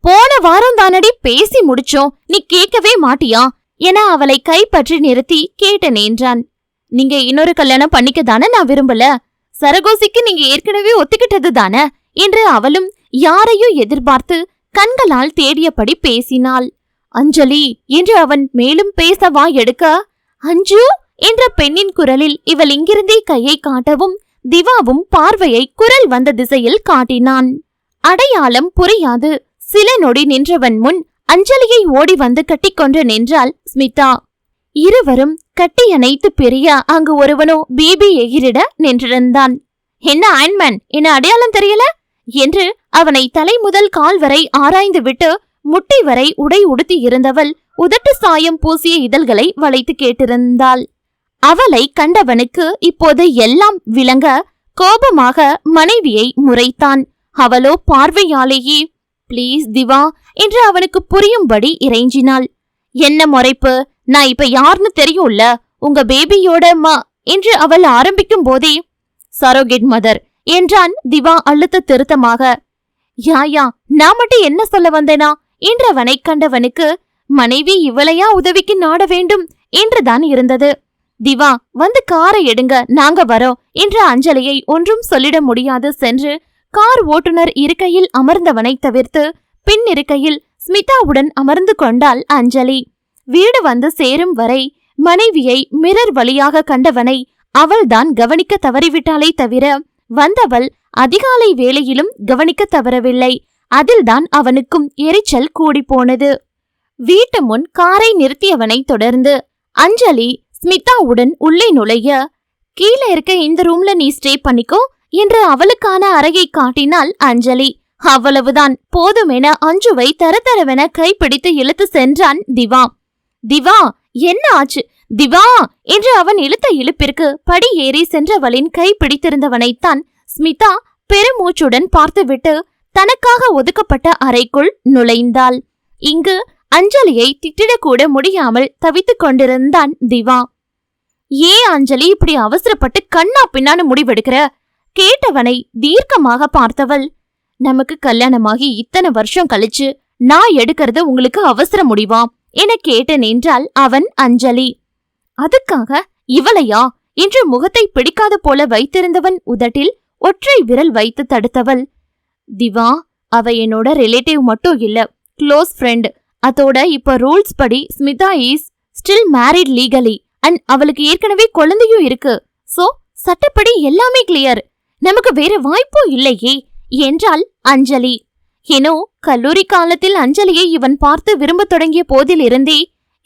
போன வாரம் தானடி பேசி முடிச்சோம், நீ கேட்கவே மாட்டியா என அவளை கைப்பற்றி நிறுத்தி கேட்டு நின்றான். நீங்க இன்னொரு கல்யாணம் பண்ணிக்க தானே நான் விரும்பல, சரகோசிக்கு நீங்க ஏற்கனவே ஒத்துக்கிட்டது தானே என்று அவளும் யாரையும் எதிர்பார்த்து கண்களால் தேடியபடி பேசினாள். அஞ்சலி என்று அவன் மேலும் பேச எடுக்க, அஞ்சு என்ற பெண்ணின் குரலில் இவள் இங்கிருந்தே கையை காட்டவும் திவாவும் பார்வையை குரல் வந்த திசையில் காட்டினான். அடையாளம் புரியாது சில நொடி நின்றவன் முன் அஞ்சலியை ஓடி வந்து கட்டிக்கொண்டு நின்றாள் ஸ்மிதா. இருவரும் கட்டியணைத்து பிரிய அங்கு ஒருவனோ பேபி எகிரிட நின்றிருந்தான். என்ன ஆண்ட்மேன், என்ன அடையாளம் தெரியல என்று அவனை தலை முதல் கால் வரை ஆராய்ந்து விட்டு முட்டி வரை உடை உடுத்தி இருந்தவள் உதட்டு சாயம் பூசிய இதழ்களை வளைத்து கேட்டிருந்தாள். அவளை கண்டவனுக்கு இப்போது எல்லாம் விளங்க கோபமாக மனைவியை முறைத்தான். அவளோ பார்வையாலேயே பிளீஸ் திவா என்று அவனுக்கு புரியும்படி இறைஞ்சினாள். என்ன முறைப்பு, நான் இப்ப யாருன்னு தெரியும்ல, உங்க பேபியோட என்று அவள் ஆரம்பிக்கும் போதே சரோகேட் மதர் என்றான் திவா அழுத்த திருத்தமாக. யாயா, நான் மட்டும் என்ன சொல்ல வந்தேனா என்றவனை கண்டவனுக்கு மனைவி இவளையா உதவிக்கு நாட வேண்டும் என்றுதான் இருந்தது. திவா, வந்து காரை எடுங்க, நாங்க வரோம் என்ற அஞ்சலியை ஒன்றும் சொல்லிட முடியாது சென்று கார் ஓட்டுநர் இருக்கையில் அமர்ந்தவனை தவிர்த்து பின் இருக்கையில் ஸ்மிதாவுடன் அமர்ந்து கொண்டாள் அஞ்சலி. வீடு வந்து சேரும் வரை மனைவியை மிரர் வழியாக கண்டவனை அவள்தான் கவனிக்க தவறிவிட்டாளே தவிர வந்தவள் அதிகாலை வேளையிலும் கவனிக்க தவறவில்லை. அதில்தான் அவனுக்கும் எரிச்சல் கூடிப்போனது. வீட்டு முன் காரை நிறுத்தியவனை தொடர்ந்து அஞ்சலி ஸ்மிதாவுடன் உள்ளே நுழைய, கீழே இருக்க இந்த ரூம்ல நீ ஸ்டே பண்ணிக்கோ என்று அவளுக்கான அறையை காட்டினாள் அஞ்சலி. அவ்வளவுதான் போதும் என அஞ்சுவை தரதரவென கைப்பிடித்து இழுத்து சென்றான் திவா. திவா, என்ன ஆச்சு திவா என்று அவன் இழுத்த இழுப்பிற்கு படி ஏறி சென்றவளின் கை பிடித்திருந்தவனைத்தான் ஸ்மிதா பெருமூச்சுடன் பார்த்துவிட்டு தனக்காக ஒதுக்கப்பட்ட அறைக்குள் நுழைந்தாள். இங்கு அஞ்சலியை திட்டிடக்கூட முடியாமல் தவித்துக் கொண்டிருந்தான் திவா. ஏன் அஞ்சலி இப்படி அவசரப்பட்டு கண்ணா பின்னான்னு முடிவெடுக்கிற? கேட்டவனை தீர்க்கமாக பார்த்தவள், நமக்கு கல்யாணமாகி இத்தனை வருஷம் கழிச்சு நான் எடுக்கிறது உங்களுக்கு அவசர முடிவா என கேட்டு நின்றாள் அவன் அஞ்சலி. அதுக்காக இவளையா என்று முகத்தை பிடிக்காத போல வைத்திருந்தவன் உதட்டில் ஒற்றை விரல் வைத்து தடுத்தவள். திவா, அவ என்னோட ரிலேட்டிவ் மட்டும் இல்ல, க்ளோஸ் ஃப்ரெண்ட். அதோட இப்ப ரூல்ஸ் படி Smita is still married legally and அவளுக்கு ஏற்கனவே குழந்தையும் இருக்கு. சோ சட்டப்படி எல்லாமே கிளியர், நமக்கு வேற வாய்ப்பும் இல்லையே என்றாள் அஞ்சலி. ஏனோ கல்லூரி காலத்தில் அஞ்சலியை இவன் பார்த்து விரும்ப தொடங்கிய போதிலிருந்தே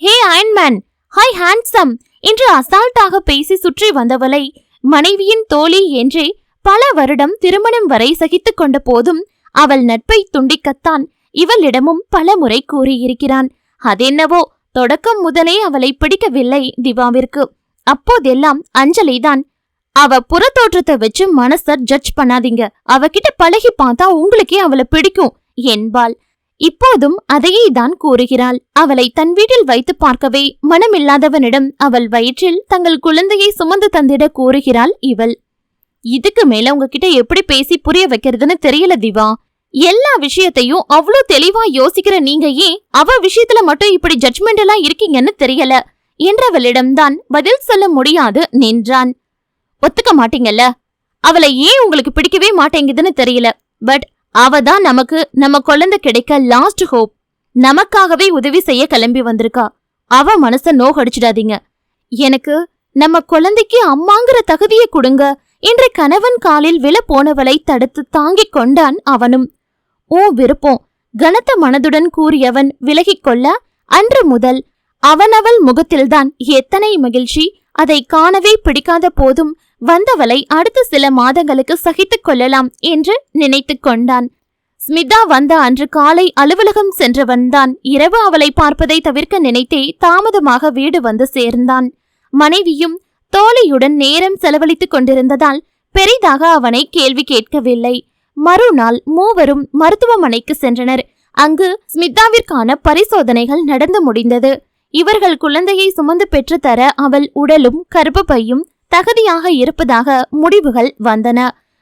ஹே அயன்மேன், ஹாய் ஹேண்ட்ஸம் என்று அசால்ட்டாக பேசி சுற்றி வந்தவளை மனைவியின் தோழி என்றே பல வருடம் திருமணம் வரை சகித்துக் கொண்ட போதும் அவள் நட்பை துண்டிக்கத்தான் இவளிடமும் பல முறை கூறியிருக்கிறான். அதென்னவோ தொடக்கம் முதலே அவளை பிடிக்கவில்லை திவாவிற்கு. அப்போதெல்லாம் அஞ்சலிதான், அவ புறத்தோற்றத்தை வச்சு மனச ஜட்ஜ் பண்ணாதீங்க, அவகிட்ட பழகி பார்த்தா உங்களுக்கே அவளை பிடிக்கும் என்பாள். இப்போதும் அதையே தான் கூறுகிறாள். அவளை தன் வீட்டில் வைத்து பார்க்கவே மனமில்லாதவனிடம் அவள் வயிற்றில் தங்கள் குழந்தையை சுமந்து தந்திட கூறுகிறாள் இவள். இதுக்கு மேல உங்ககிட்ட எப்படி பேசி புரிய வைக்கிறதுன்னு தெரியல திவா. எல்லா விஷயத்தையும் அவ்வளோ தெளிவா யோசிக்கிற நீங்க ஏன் அவ விஷயத்துல மட்டும் இப்படி ஜட்ஜ்மெண்டலா இருக்கீங்கன்னு தெரியல என்றவளிடம்தான் பதில் சொல்ல முடியாது நின்றான். ஒத்துக்க மாட்டீங்கல்ல, அவளை ஏன் உங்களுக்கு பிடிக்கவே மாட்டேங்குதுன்னு தெரியல. பட் அவதான் நமக்கு நம்ம குழந்தை கிடைக்க லாஸ்ட் ஹோப். நமக்காகவே உதவி செய்ய கிளம்பி வந்திருக்கா. அவ மனச நோகடிச்சிடாதீங்க. எனக்கு நம்ம குழந்தைக்கு அம்மாங்கிற தகுதியை கொடுங்க என்று கணவன் காலில் விழ போனவளை தடுத்து தாங்கிக் கொண்டான் அவனும். ஓ விருப்பம், கனத்த மனதுடன் கூறியவன் விலகிக் கொள்ள அன்று முதல் அவனவள் முகத்தில்தான் எத்தனை மகிழ்ச்சி. அதை காணவே பிடிக்காத போதும் வந்தவளை அடுத்த சில மாதங்களுக்கு சகித்துக் கொள்ளலாம் என்று நினைத்து கொண்டான். ஸ்மிதா வந்த அன்று காலை அலுவலகம் சென்றவன்தான் இரவு அவளை பார்ப்பதை தவிர்க்க நினைத்தே தாமதமாக வீடு வந்து சேர்ந்தான். மனைவியும் தோழியுடன் நேரம் செலவழித்துக் கொண்டிருந்ததால் பெரிதாக அவனை கேள்வி கேட்கவில்லை. மறுநாள் மூவரும் மருத்துவமனைக்கு சென்றனர். அங்கு ஸ்மிதாவிற்கான பரிசோதனைகள் நடந்து முடிந்தது. இவர்கள் குழந்தையை சுமந்து பெற்று தர அவள் உடலும் கர்ப்பப்பையும் தகுதியாக இருப்பதாக முடிவுகள் வந்தன.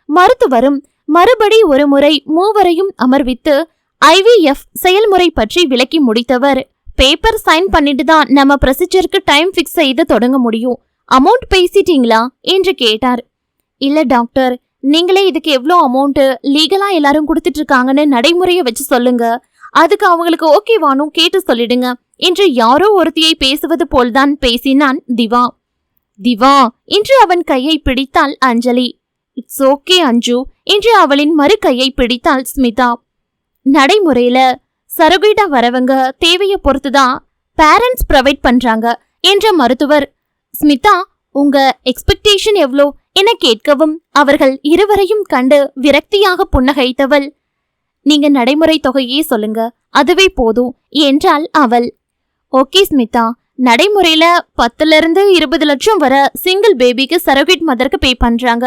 மருத்துவரும் மறுபடி ஒரு முறை மூவரையும் அமர்வித்து IVF செயல்முறை பற்றி விளக்கி முடித்தவர், பேப்பர் சைன் பண்ணிட்டு தான் நம்ம ப்ரொசீஜருக்கு டைம் ஃபிக்ஸ் செய்து தொடங்க முடியும். அமௌண்ட் பேசிட்டீங்களா என்று கேட்டார். இல்ல டாக்டர், நீங்களே இதுக்கு எவ்வளோ அமௌண்ட் லீகலா எல்லாரும் கொடுத்துட்டு இருக்காங்கன்னு நடைமுறையை வச்சு சொல்லுங்க, அதுக்கு அவங்களுக்கு ஓகேவானும் கேட்டு சொல்லிடுங்க என்று யாரோ ஒருத்தியை பேசுவது போல்தான் பேசினான் திவா. திவா என்று அவன் கையை பிடித்தாள் அஞ்சலி. இட்ஸ் ஓகே அஞ்சு என்று அவளின் மறு கையை பிடித்தாள் ஸ்மிதா. நடைமுறையில சரோகேட்டா வரவங்க தேவையை பொறுத்துதான் பேரண்ட்ஸ் ப்ரொவைட் பண்றாங்க என்ற மருத்துவர், ஸ்மிதா உங்க எக்ஸ்பெக்டேஷன் எவ்வளோ என கேட்கவும் அவர்கள் இருவரையும் கண்டு விரக்தியாக புன்னகைத்தவள், நீங்க நடைமுறை தொகையே சொல்லுங்க, அதுவே போதும் என்றாள் அவள். ஓகே ஸ்மிதா, நடைமுறையில 10-20 லட்சம் வர சிங்கிள் பேபிக்கு சரோகேட் மதருக்கு பே பண்றாங்க.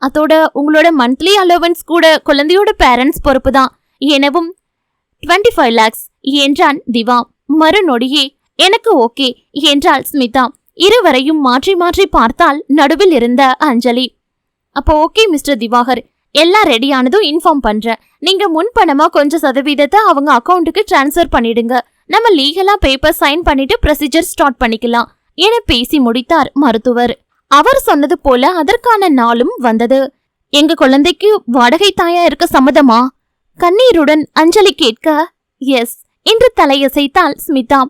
அதோட உங்களோட மந்த்லி அலவன்ஸ் கூட குழந்தையோட பேரண்ட்ஸ் பொறுப்பு தான் எனவும் 25 lakhs என்றான் திவா. மறுநொடியே எனக்கு ஓகே என்றாள் ஸ்மிதா. இருவரையும் மாற்றி மாற்றி பார்த்தால் நடுவில் இருந்த அஞ்சலி. அப்போ ஓகே மிஸ்டர் திவாகர், எல்லாம் ரெடியானதும் இன்ஃபார்ம் பண்றேன். நீங்க முன்பணமா கொஞ்சம் சதவீதத்தை அவங்க அக்கௌண்ட்டுக்கு டிரான்ஸ்ஃபர் பண்ணிடுங்க. நம்ம லீகலா பேப்பர் சைன் பண்ணிட்டு ப்ரொசீஜர் ஸ்டார்ட் பண்ணிக்கலாம் என பேசி முடித்தார் மருத்துவர். அவர் சொன்னது போல அதற்கான நாளும் வந்தது. எங்க குழந்தைக்கு வாடகை தாயா இருக்க சம்மதமா? கண்ணீருடன் அஞ்சலி கேட்க எஸ் என்று தலையசைத்தாள் ஸ்மிதா.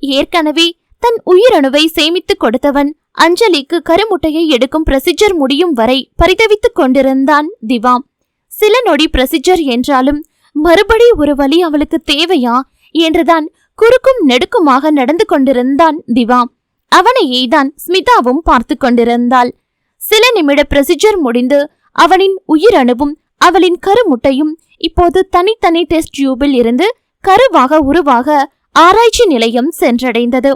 ஏற்கனவே தன் உயிரணுவை சேமித்து கொடுத்தவன் அஞ்சலிக்கு கருமுட்டையை எடுக்கும் ப்ரொசீஜர் முடியும் வரை பரிதவித்துக் கொண்டிருந்தான் திவா. சில நொடி ப்ரொசீஜர் என்றாலும் மறுபடி ஒரு வழி அவளுக்கு தேவையா என்றுதான் குறுக்கும் நெடுக்குமாக நடந்து கொண்டிருந்தான் திவா. அவனையேதான் ஸ்மிதாவும் பார்த்து கொண்டிருந்தாள். சில நிமிட ப்ரொசீஜர் முடிந்து அவனின் உயிரணுவும் அவளின் கருமுட்டையும் இப்போது தனித்தனி டெஸ்ட் டியூபில் இருந்து கருவாக உருவாக ஆராய்ச்சி நிலையம் சென்றடைந்தது.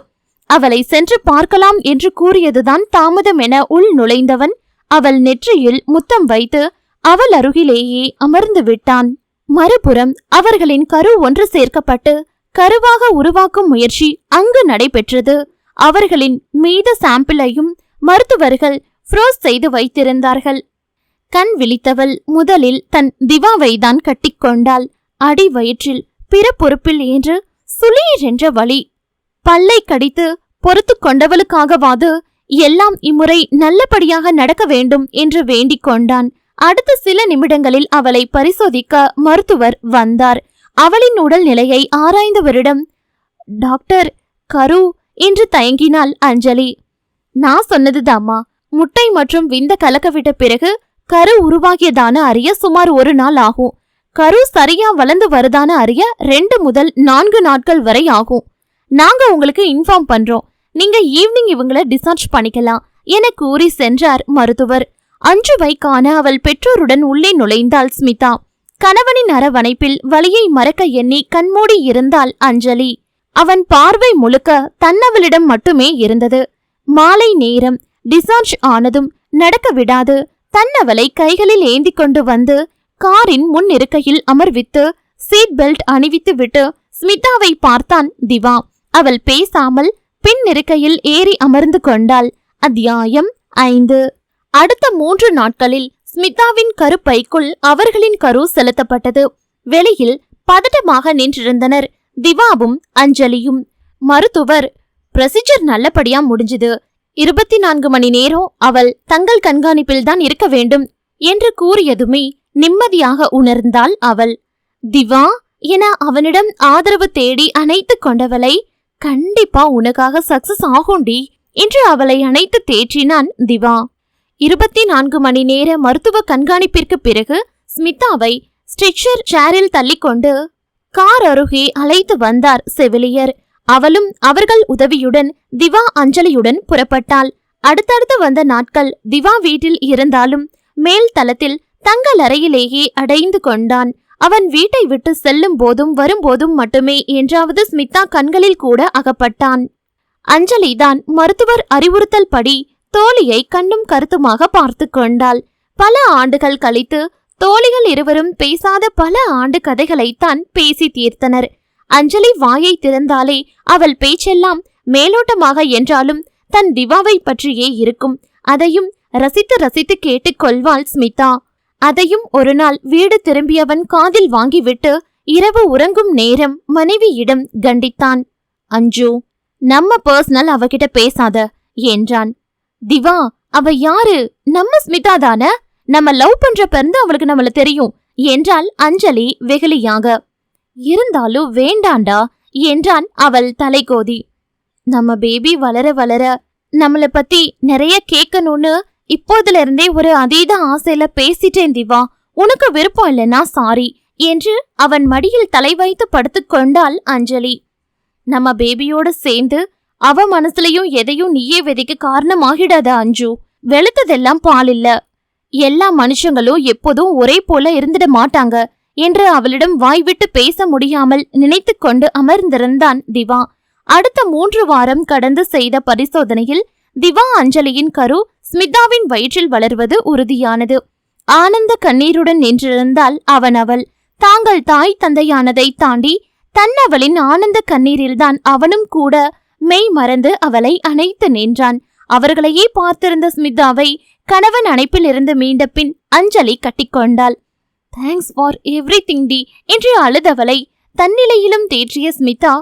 அவளை சென்று பார்க்கலாம் என்று கூறியதுதான் தாமதம் என உள் நுழைந்தவன் அவள் நெற்றியில் முத்தம் வைத்து அவள் அருகிலேயே அமர்ந்து விட்டான். மறுபுறம் அவர்களின் கரு ஒன்று சேர்க்கப்பட்டு கருவாக உருவாக்கும் முயற்சி அங்கு நடைபெற்றது. அவர்களின் மீத சாம்பிளையும் மருத்துவர்கள் ஃப்ரோஸ் செய்து வைத்திருந்தார்கள். கண் விழித்தவள் முதலில் தன் திவாவை தான் கட்டிக்கொண்டாள். அடி வயிற்றில் பிற பொறுப்பில் என்று சுளீர் என்ற வலி. பல்லை கடித்து பொறுத்து கொண்டவளுக்காகவாது எல்லாம் இம்முறை நல்லபடியாக நடக்க வேண்டும் என்று வேண்டிக் கொண்டான். அடுத்த சில நிமிடங்களில் அவளை பரிசோதிக்க மருத்துவர் வந்தார். அவளின் உடல் நிலையை ஆராய்ந்தவரிடம், டாக்டர் கரு என்று தயங்கினாள் அஞ்சலி. நான் சொன்னதுதாம்மா, முட்டை மற்றும் விந்த கலக்கவிட்ட பிறகு கரு உருவாகியதான அறிய சுமார் 1 நாள் ஆகும். கரு சரியா வளர்ந்து வருதான அறிய 2 முதல் 4 நாட்கள் வரை ஆகும். நாங்க உங்களுக்கு இன்ஃபார்ம் பண்றோம். நீங்க ஈவினிங் இவங்களை டிஸ்சார்ஜ் பண்ணிக்கலாம் என கூறி சென்றார் மருத்துவர். அஞ்சுவை காண அவள் பெற்றோருடன் உள்ளே நுழைந்தாள் ஸ்மிதா. கணவனின் அரவணைப்பில் வலியை மறக்க எண்ணி கண்மூடி இருந்தாள் அஞ்சலி. அவன் பார்வை முழுக்க தன்னவளிடம் மட்டுமே இருந்தது. மாலை நேரம் டிசார்ஜ் ஆனதும் நடக்க விடாது தன்னவளை கைகளில் ஏந்தி கொண்டு வந்து காரின் முன் இருக்கையில் அமர்வித்து சீட் பெல்ட் அணிவித்து விட்டு ஸ்மிதாவை பார்த்தான் திவா. அவள் பேசாமல் பின் இருக்கையில் ஏறி அமர்ந்து கொண்டாள். அத்தியாயம் 5. அடுத்த 3 நாட்களில் ஸ்மிதாவின் கருப்பைக்குள் அவர்களின் கரு செலுத்தப்பட்டது. வெளியில் பதட்டமாக நின்றிருந்தனர் திவாவும் அஞ்சலியும். மருத்துவர், ப்ரொசீஜர் நல்லபடியா முடிஞ்சது, 24 மணி நேரம் அவள் தங்கள் கண்காணிப்பில் தான் இருக்க வேண்டும் என்று கூறியதுமே நிம்மதியாக உணர்ந்தாள் அவள். திவா என அவனிடம் ஆதரவு தேடி அணைத்து கொண்டவளை, கண்டிப்பா உனக்காக சக்சஸ் ஆகுண்டி என்று அவளை அணைத்து தேற்றினான் திவா. 24 மணி நேர மருத்துவ கண்காணிப்பிற்கு பிறகு ஸ்மிதாவை ஸ்ட்ரெச்சர் சேரில் தள்ளிக்கொண்டு கார் அருகே அழைத்து வந்தார் செவிலியர். அவளும் அவர்கள் உதவியுடன் திவா அஞ்சலியுடன் புறப்பட்டாள். அடுத்தடுத்து வந்த நாட்கள் திவா வீட்டில் இருந்தாலும் மேல் தளத்தில் தங்கள் அறையிலேயே அடைந்து கொண்டான். அவன் வீட்டை விட்டு செல்லும் போதும் வரும்போதும் மட்டுமே என்றாவது ஸ்மிதா கண்களில் கூட அகப்பட்டான். அஞ்சலிதான் மருத்துவர் அறிவுறுத்தல் படி தோழியை கண்ணும் கருத்துமாக பார்த்து கொண்டாள். பல ஆண்டுகள் கழித்து தோழிகள் இருவரும் பேசாத பல ஆண்டு கதைகளைத்தான் பேசி தீர்த்தனர். அஞ்சலி வாயை திறந்தாலே அவள் பேச்செல்லாம் மேலோட்டமாக என்றாலும் தன் திவாவை பற்றியே இருக்கும். அதையும் ரசித்து ரசித்து கேட்டுக்கொள்வாள் ஸ்மிதா. அதையும் ஒரு நாள் வீடு திரும்பியவன் காதில் வாங்கிவிட்டு இரவு உறங்கும் நேரம் மனைவியிடம் கண்டித்தான். அஞ்சு, நம்ம பர்சனல் அவகிட்ட பேசாத என்றான். திவா, அவ யாரு? நம்ம ஸ்மிதா தான? நம்ம லவ் பண்ற பிறந்து அவளுக்கு நம்மள தெரியும் என்றாள் அஞ்சலி வெகுளியாக. இருந்தாலும் வேண்டாண்டா என்றான் அவள் தலைகோதி. நம்ம பேபி வளர வளர நம்மள பத்தி நிறைய கேட்கணும்னு இப்போதுல இருந்தே ஒரு அதீத ஆசையில பேசிட்டேன் திவா. உனக்கு விருப்பம் இல்லைன்னா சாரி என்று அவன் மடியில் தலை வைத்து படுத்து கொண்டாள் அஞ்சலி. நம்ம பேபியோட சேர்ந்து அவ மனசுலயும் எதையும் நீயே விதைக்க காரணமாகிடாத அஞ்சு. வெளுத்ததெல்லாம் பால் இல்ல. எல்லா மனுஷங்களும் எப்போதும் ஒரே போல இருந்துட மாட்டாங்க என்று அவளிடம் வாய்விட்டு பேச முடியாமல் நினைத்து கொண்டு அமர்ந்திருந்தான் திவா. அடுத்த 3 வாரம் கடந்து செய்த பரிசோதனையில் திவா அஞ்சலியின் கரு ஸ்மிதாவின் வயிற்றில் வளர்வது உறுதியானது. ஆனந்த கண்ணீருடன் நின்றிருந்தால் அவள் தாங்கள் தாய் தந்தையானதை தாண்டி தன்னவளின் ஆனந்த கண்ணீரில்தான் அவனும் கூட மெய் மறந்து அவளை அணைத்து நின்றான். அவர்களையே பார்த்திருந்த ஸ்மிதாவை கணவன் அணைப்பில் இருந்து மீண்ட பின் அஞ்சலி கட்டிக்கொண்டாள். தேங்க்ஸ் ஃபார் எவ்ரிதிங் டி என்று அழுதவளை தன்னிலையிலும் தேற்றிய ஸ்மிதா,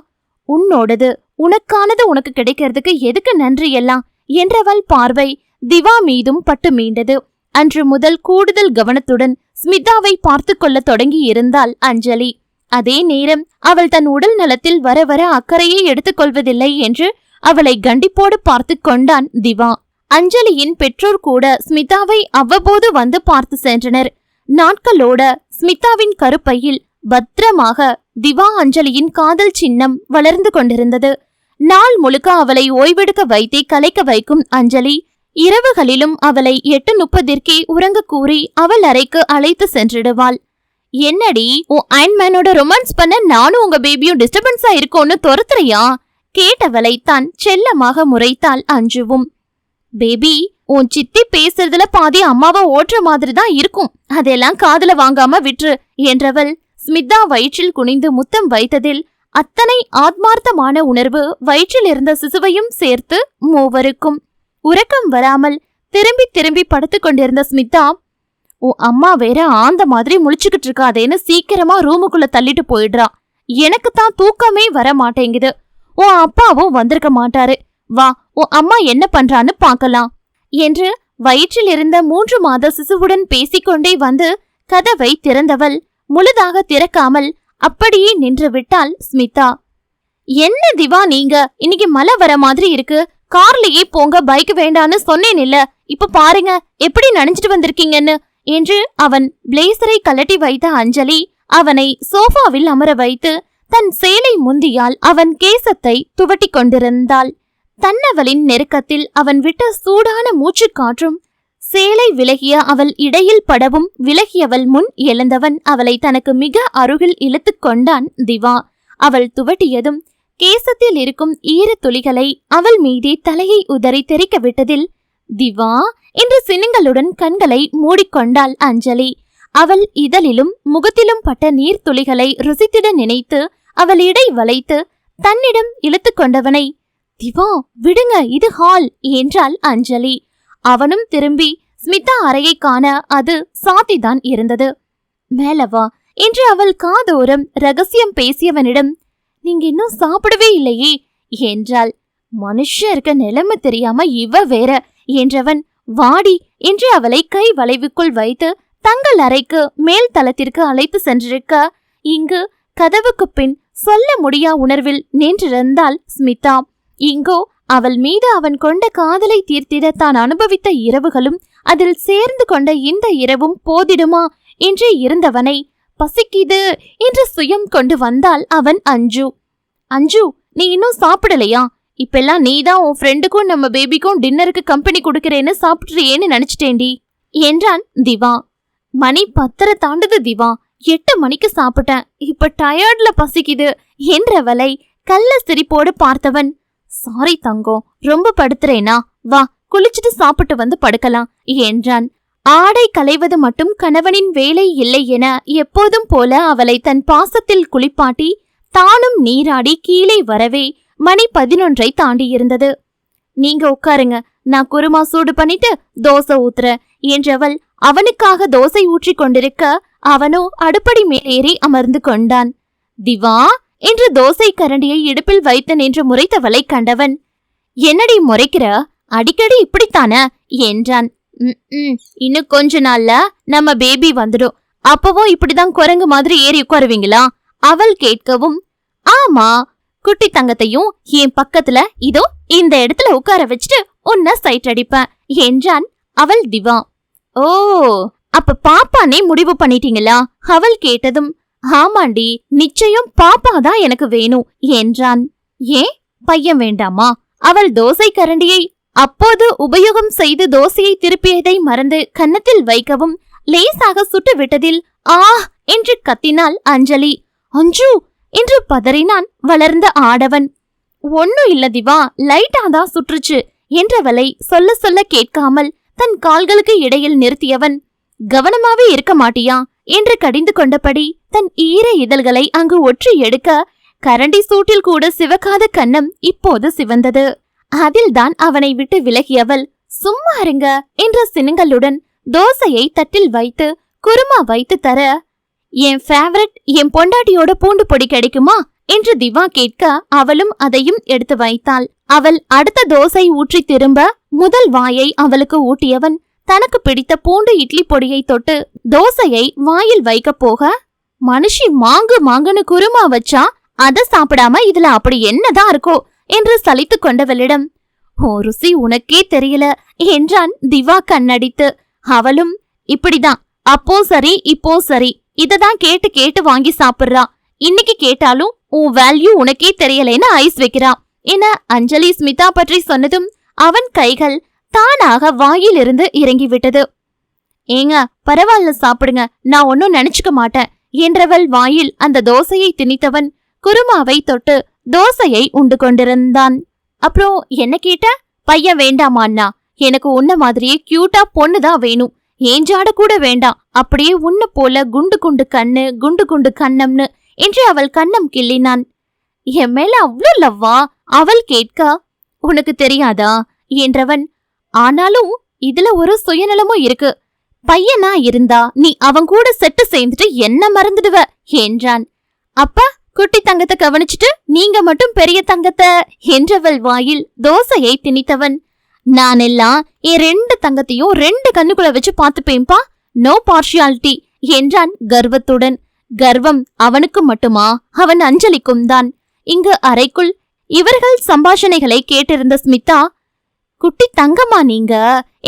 உன்னோடது உனக்கானது உனக்கு கிடைக்கிறதுக்கு எதுக்கு நன்றி எல்லாம் என்றவள் பார்வை திவா மீதும் பட்டு மீண்டது. அன்று முதல் கூடுதல் கவனத்துடன் ஸ்மிதாவை பார்த்து கொள்ள தொடங்கி இருந்தாள் அஞ்சலி. அதே நேரம் அவள் தன் உடல் நலத்தில் வர வர அக்கறையை எடுத்துக்கொள்வதில்லை என்று அவளை கண்டிப்போடு பார்த்து கொண்டான் திவா. அஞ்சலியின் பெற்றோர் கூட ஸ்மிதாவை அவ்வப்போது வந்து பார்த்து சென்றனர். நாட்களோட ஸ்மிதாவின் கருப்பையில் பத்திரமாக திவா அஞ்சலியின் காதல் சின்னம் வளர்ந்து கொண்டிருந்தது. நாள் முழுக்க அவளை ஓய்வெடுக்க வைத்தே கலைக்க வைக்கும் அஞ்சலி இரவுகளிலும் அவளை 8:30 உறங்க கூறி அவள் அறைக்கு அழைத்து சென்றிடுவாள். என்னடி, உன் அயன்மேனோட ரொமான்ஸ் பண்ண நானும் உங்க பேபியும் டிஸ்டர்பன்ஸா இருக்கோன்னு துரத்துறியா கேட்டவளை தான் செல்லமாக முறைத்தாள் அஞ்சுவும். பேபி, உன் சித்தி பேசுறதுல பாதி அம்மாவை ஓட்டுற மாதிரி தான் இருக்கும், அதெல்லாம் காதுல வாங்காம விட்டுரு என்றவள் ஸ்மிதா வயிற்றில் குனிந்து முத்தம் வைத்ததில் அத்தனை ஆத்மார்த்தமான உணர்வு வயிற்றில் இருந்த சிசுவையும் சேர்த்து மூவருக்கும். உறக்கம் வராமல் திரும்பி திரும்பி படுத்து கொண்டிருந்த ஸ்மிதா, உன் அம்மா வேற ஆந்த மாதிரி முழிச்சுக்கிட்டு இருக்காதேன்னு சீக்கிரமா ரூமுக்குள்ள தள்ளிட்டு போயிடுறா. எனக்கு தான் தூக்கமே வர மாட்டேங்குது. உன் அப்பாவும் வந்திருக்க மாட்டாரு. வா, உன் அம்மா என்ன பண்றான்னு பார்க்கலாம் என்று வயிற்றில் இருந்த 3 மாத சிசுவுடன் பேசிக்கொண்டே வந்து கதவை திறந்தவள் முழுதாக திறக்காமல் அப்படியே நின்று விட்டாள் ஸ்மிதா. என்ன திவா, நீங்க இன்னைக்கு மழை வர மாதிரி இருக்கு, கார்லயே போங்க, பைக் வேண்டான்னு சொன்னேன் இல்ல, இப்ப பாருங்க எப்படி நனைஞ்சிட்டு வந்திருக்கீங்கன்னு என்று அவன் பிளேசரை கலட்டி வைத்த அஞ்சலி அவனை சோஃபாவில் அமர வைத்து தன் சேலை முந்தியால் அவன் கேசத்தை துவட்டி கொண்டிருந்தாள். தன்னவளின் நெருக்கத்தில் அவன் விட்ட சூடான மூச்சுக்காற்றும் சேலை விலகிய அவள் இடையில் படவும் விலகியவள் முன் எழுந்தவன் அவளை தனக்கு மிக அருகில் இழுத்து கொண்டான் திவா. அவள் துவட்டியதும் கேசத்தில் இருக்கும் ஈர துளிகளை அவள் மீதே தலையை உதறி தெறிக்க விட்டதில் திவா என்று சினுங்களுடன் கண்களை மூடிக்கொண்டாள் அஞ்சலி. அவள் இதழிலும் முகத்திலும் பட்ட நீர் துளிகளை ருசித்திட நினைத்து அவள் இடை வளைத்து தன்னிடம் இழுத்து கொண்டவனை திவா விடுங்க, இது ஹால் என்றாள் அஞ்சலி. அவனும் திரும்பி ஸ்மிதா அறையை காண அது சாத்திதான் இருந்தது. மேலவா என்று அவள் காதோரம் ரகசியம் பேசியவனிடம் நீங்க இன்னும் சாப்பிடவே இல்லையே என்றாள். மனுஷன் இருக்க நிலைமை தெரியாம இவ வேற என்றவன் வாடி என்று அவளை கை வளைவுக்குள் வைத்து தங்கள் அறைக்கு மேல் தளத்திற்கு அழைத்து சென்றிருக்க இங்கு கதவுக்கு பின் சொல்ல முடியா உணர்வில் நின்றிருந்தாள் ஸ்மிதா. இங்கோ அவள் மீது அவன் கொண்ட காதலை தீர்த்திட தான் அனுபவித்த இரவுகளும் அதில் சேர்ந்து கொண்ட இந்த இரவும் போதிடுமா என்றே இருந்தவனை பசிக்குது என்று சுயம் கொண்டு வந்தாள் அவன் அஞ்சு. அஞ்சு, நீ இன்னும் சாப்பிடலையா? இப்பெல்லாம் நீதான் உன் ஃப்ரெண்டுக்கும் நம்ம பேபிக்கும் டின்னருக்கு கம்பெனி கொடுக்கறேன்னு சாப்பிட்றியேன்னு நினைச்சிட்டேண்டி என்றான் திவா. மணி 10 தாண்டுது திவா, 8 மணிக்கு சாப்பிட்டேன், இப்ப டயர்ட்ல பசிக்குது என்றவளை கள்ள சிரிப்போடு பார்த்தவன் சாரி தங்கம், ரொம்ப படுத்துறேனா, வா குளிச்சுட்டு சாப்பிட்டு வந்து படுக்கலாம் என்றான். ஆடை களைவது மட்டும் கணவனின் வேலை இல்லை என எப்போதும் போல அவளை தன் பாசத்தில் குளிப்பாட்டி தானும் நீராடி கீழே வரவே மணி 11 தாண்டியிருந்தது. நீங்க உட்காருங்க, நான் குருமா சூடு பண்ணிட்டு தோசை ஊத்துற என்றவள் அவனுக்காக தோசை ஊற்றி கொண்டிருக்க அவனோ அடுப்படி மேலேறி அமர்ந்து கொண்டான். திவா என்று தோசை கரண்டியை இடுப்பில் வைத்து நின்று முறைத்தவளை கண்டவன் என்னடி முறைக்கிற, அடிக்கடி இப்படித்தான என்றான். இன்னும் கொஞ்ச நாள்ல நம்ம பேபி வந்துடும், அப்பவும் இப்படிதான் குரங்கு மாதிரி ஏறி உட்காருவீங்களா அவள் கேட்கவும் ஆமா, குட்டி தங்கத்தையும் என் பக்கத்துல இதோ இந்த இடத்துல உட்கார வச்சுட்டு உன்ன சைட் அடிப்பேன் என்றான் அவள் திவா. ஓ, அப்ப பாப்பானே முடிவு பண்ணிட்டீங்களா அவள் கேட்டதும் ஆமாண்டி, நிச்சயம் பாப்பாதான் எனக்கு வேணும் என்றான். ஏன் பையன் வேண்டாமா? அவள் தோசை கரண்டியை அப்போது உபயோகம் செய்து தோசையை திருப்பியதை மறந்து கன்னத்தில் வைக்கவும் லேசாக சுட்டு விட்டதில் ஆ என்று கத்தினாள் அஞ்சலி. அஞ்சு என்று பதறினான் வளர்ந்த ஆடவன். ஒன்னும் இல்ல திவா, லைட்டாதான் சுற்றுச்சு என்றவளை சொல்ல சொல்ல கேட்காமல் தன் கால்களுக்கு இடையில் நிறுத்தியவன் கவனமாவே இருக்க மாட்டியா என்று கடிந்து கொண்டபடி தன் ஈர இதழ்களை அங்கு ஒற்றி எடுக்க கரண்டி சூட்டில் கூட சிவக்காத கன்னம் இப்போது சிவந்தது. அதில்தான் அவனை விட்டு விலகியவள் சும்மா இருங்க என்ற சினுங்களுடன் தோசையை தட்டில் வைத்து குருமா வைத்து தர என் ஃபேவரட் என் பொண்டாட்டியோட பூண்டு பொடி கிடைக்குமா என்று திவா கேட்க அவளும் அதையும் எடுத்து வைத்தாள். அவள் அடுத்த தோசை ஊற்றி திரும்ப முதல் வாயை அவளுக்கு ஊட்டியவன் தனக்கு பிடித்த பூண்டு இட்லி பொடியை தொட்டு தோசையை வாயில் வைக்க போக மனுஷி மாங்குன்னு குருமா வச்சா அத சாப்பிடாம இதுல அப்படி என்னதான் இருக்கோ என்று சலித்து கொண்டவளிடம் ஓ ருசி உனக்கே தெரியல என்றான் திவா கண்ணடித்து. அவளும் இப்படிதான், அப்போ சரி இப்போ சரி, இததான் கேட்டு கேட்டு வாங்கி சாப்பிடுறா, இன்னைக்கு கேட்டாலும் உன் வேல்யூ உனக்கே தெரியலேன்னு ஐஸ் வைக்கிறா என அஞ்சலி ஸ்மிதா பற்றி சொன்னதும் அவன் கைகள் தானாக வாயிலிருந்து இறங்கிவிட்டது. ஏங்க பரவாயில்ல சாப்பிடுங்க, நான் ஒன்னும் நினைச்சுக்க மாட்டேன் என்றவள் வாயில் அந்த தோசையை திணித்தவன் குருமாவை தொட்டு தோசையை உண்டு கொண்டிருந்தான். அப்புறம் என்ன கேட்ட? பையன் வேண்டாமான்னா, எனக்கு உன்ன மாதிரியே கியூட்டா பொண்ணுதான் வேணும், ஏஞ்சாட கூட வேண்டாம், அப்படியே உன்ன போல குண்டு குண்டு கண்ணு குண்டு குண்டு கண்ணம்னு என்று அவள் கண்ணம் கிள்ளினான். என் மேல அவ்வளோ லவ்வா அவள் கேட்க உனக்கு தெரியாதா என்றவன் ஆனாலும் இதுல ஒரு சுயநலமும் இருக்கு, பையனா இருந்தா நீ அவன் கூட செட்டு சேர்ந்துட்டு என்ன மறந்துடுவ என்றான். அப்ப குட்டி தங்கத்தை கவனிச்சுட்டு நீங்க மட்டும் பெரிய தங்கத்தை என்றவள் வாயில் தோசையை திணித்தவன் நான் எல்லாம் என் 2 தங்கத்தையும் 2 கண்ணுக்குள்ள வச்சு பார்த்துப்பேன்பா, நோ பார்ஷியாலிட்டி என்றான் கர்வத்துடன். கர்வம் அவனுக்கு மட்டுமா? அவன் அஞ்சலிக்கும் தான். இங்கு அறைக்குள் இவர்கள் சம்பாஷணைகளை கேட்டிருந்த ஸ்மிதா குட்டி தங்கம்மா நீங்க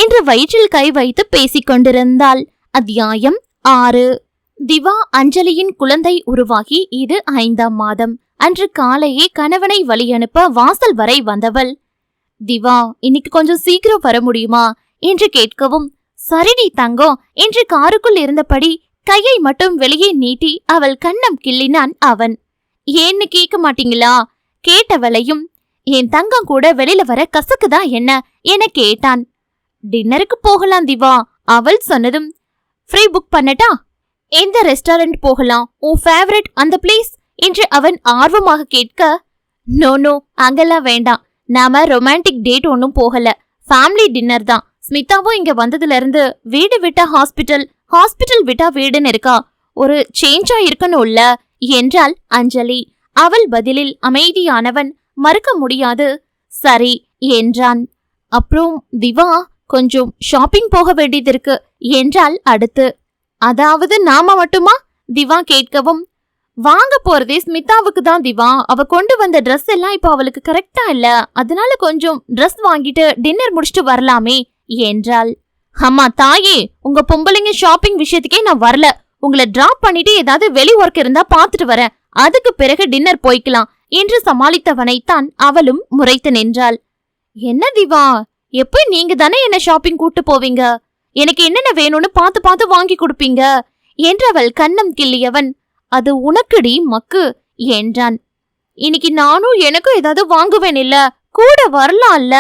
என்று வயிற்றில் கை வைத்து பேசிக் கொண்டிருந்தாள். அத்தியாயம் 6. திவா அஞ்சலியின் குழந்தை உருவாகி இது 5ஆம் மாதம். அன்று காலையே கணவனை வழியனுப்ப வாசல் வரை வந்தவள் திவா, இன்னைக்கு கொஞ்சம் சீக்கிரம் வர முடியுமா என்று கேட்கவும், சரிடி தங்கம் என்று காருக்குள் இருந்தபடி கையை மட்டும் வெளியே நீட்டி அவள் கண்ணம் கிள்ளினான் அவன். ஏன்னு கேட்க மாட்டீங்களா? கேட்டவளையும், என் தங்கம் கூட வெளியில வர கசக்குதா என்ன என கேட்டான். டின்னருக்கு போகலாம் திவா. அவள் சொன்னதும், ஃப்ரீ புக் பண்ணட்டா? எந்த ரெஸ்டாரண்ட் போகலாம்? உன் ஃபேவரட் அந்த பிளேஸ் என்று அவன் ஆர்வமாக கேட்க, நோ நோ, அங்கெல்லாம் வேண்டாம். நாம ரொமான்டிக் டேட் ஒன்னும் போகல, ஃபேமிலி டின்னர் தான். ஸ்மிதாவும் இங்க வந்ததுல இருந்து வீடு விட்டா ஹாஸ்பிட்டல், ஹாஸ்பிட்டல் விட்டா வீடுன்னு இருக்கா. ஒரு சேஞ்சா இருக்கணும்ல என்றாள் அஞ்சலி. அவள் பதிலில் அமைதியானவன் மறுக்க முடியாது சரி என்றான். அப்புறம் திவா, கொஞ்சம் ஷாப்பிங் போக வேண்டியது இருக்கு என்றாள் அடுத்து. அதாவது நாம மட்டுமா? திவா கேட்கவும், வாங்க போறதே ஸ்மிதாவுக்கு தான் திவா. அவ கொண்டு வந்த ட்ரெஸ் எல்லாம் இப்ப அவளுக்கு கரெக்டா இல்ல, அதனால கொஞ்சம் ட்ரெஸ் வாங்கிட்டு டின்னர் முடிச்சுட்டு வரலாமே என்றாள். அம்மா தாயே, உங்க பொம்பளைங்க ஷாப்பிங் விஷயத்துக்கே நான் வரல. உங்களை டிராப் பண்ணிட்டு ஏதாவது வெளி ஒர்க் இருந்தா பாத்துட்டு வரேன், அதுக்கு பிறகு டின்னர் போய்க்கலாம் என்று சமாளித்தவனைத்தான் அவளும் முறைத்து நின்றாள். என்ன திவா, எப்ப நீங்க தானே என்ன ஷாப்பிங் கூட்டு போவீங்க, எனக்கு என்னென்ன வேணும்னு பார்த்து பார்த்து வாங்கி கொடுப்பீங்க என்றவள் கண்ணம் கிள்ளியவன், அது உனக்குடி மக்கு என்றான். இன்னைக்கு நானும் எனக்கும் ஏதாவது வாங்குவேன் இல்ல, கூட வரலாம்ல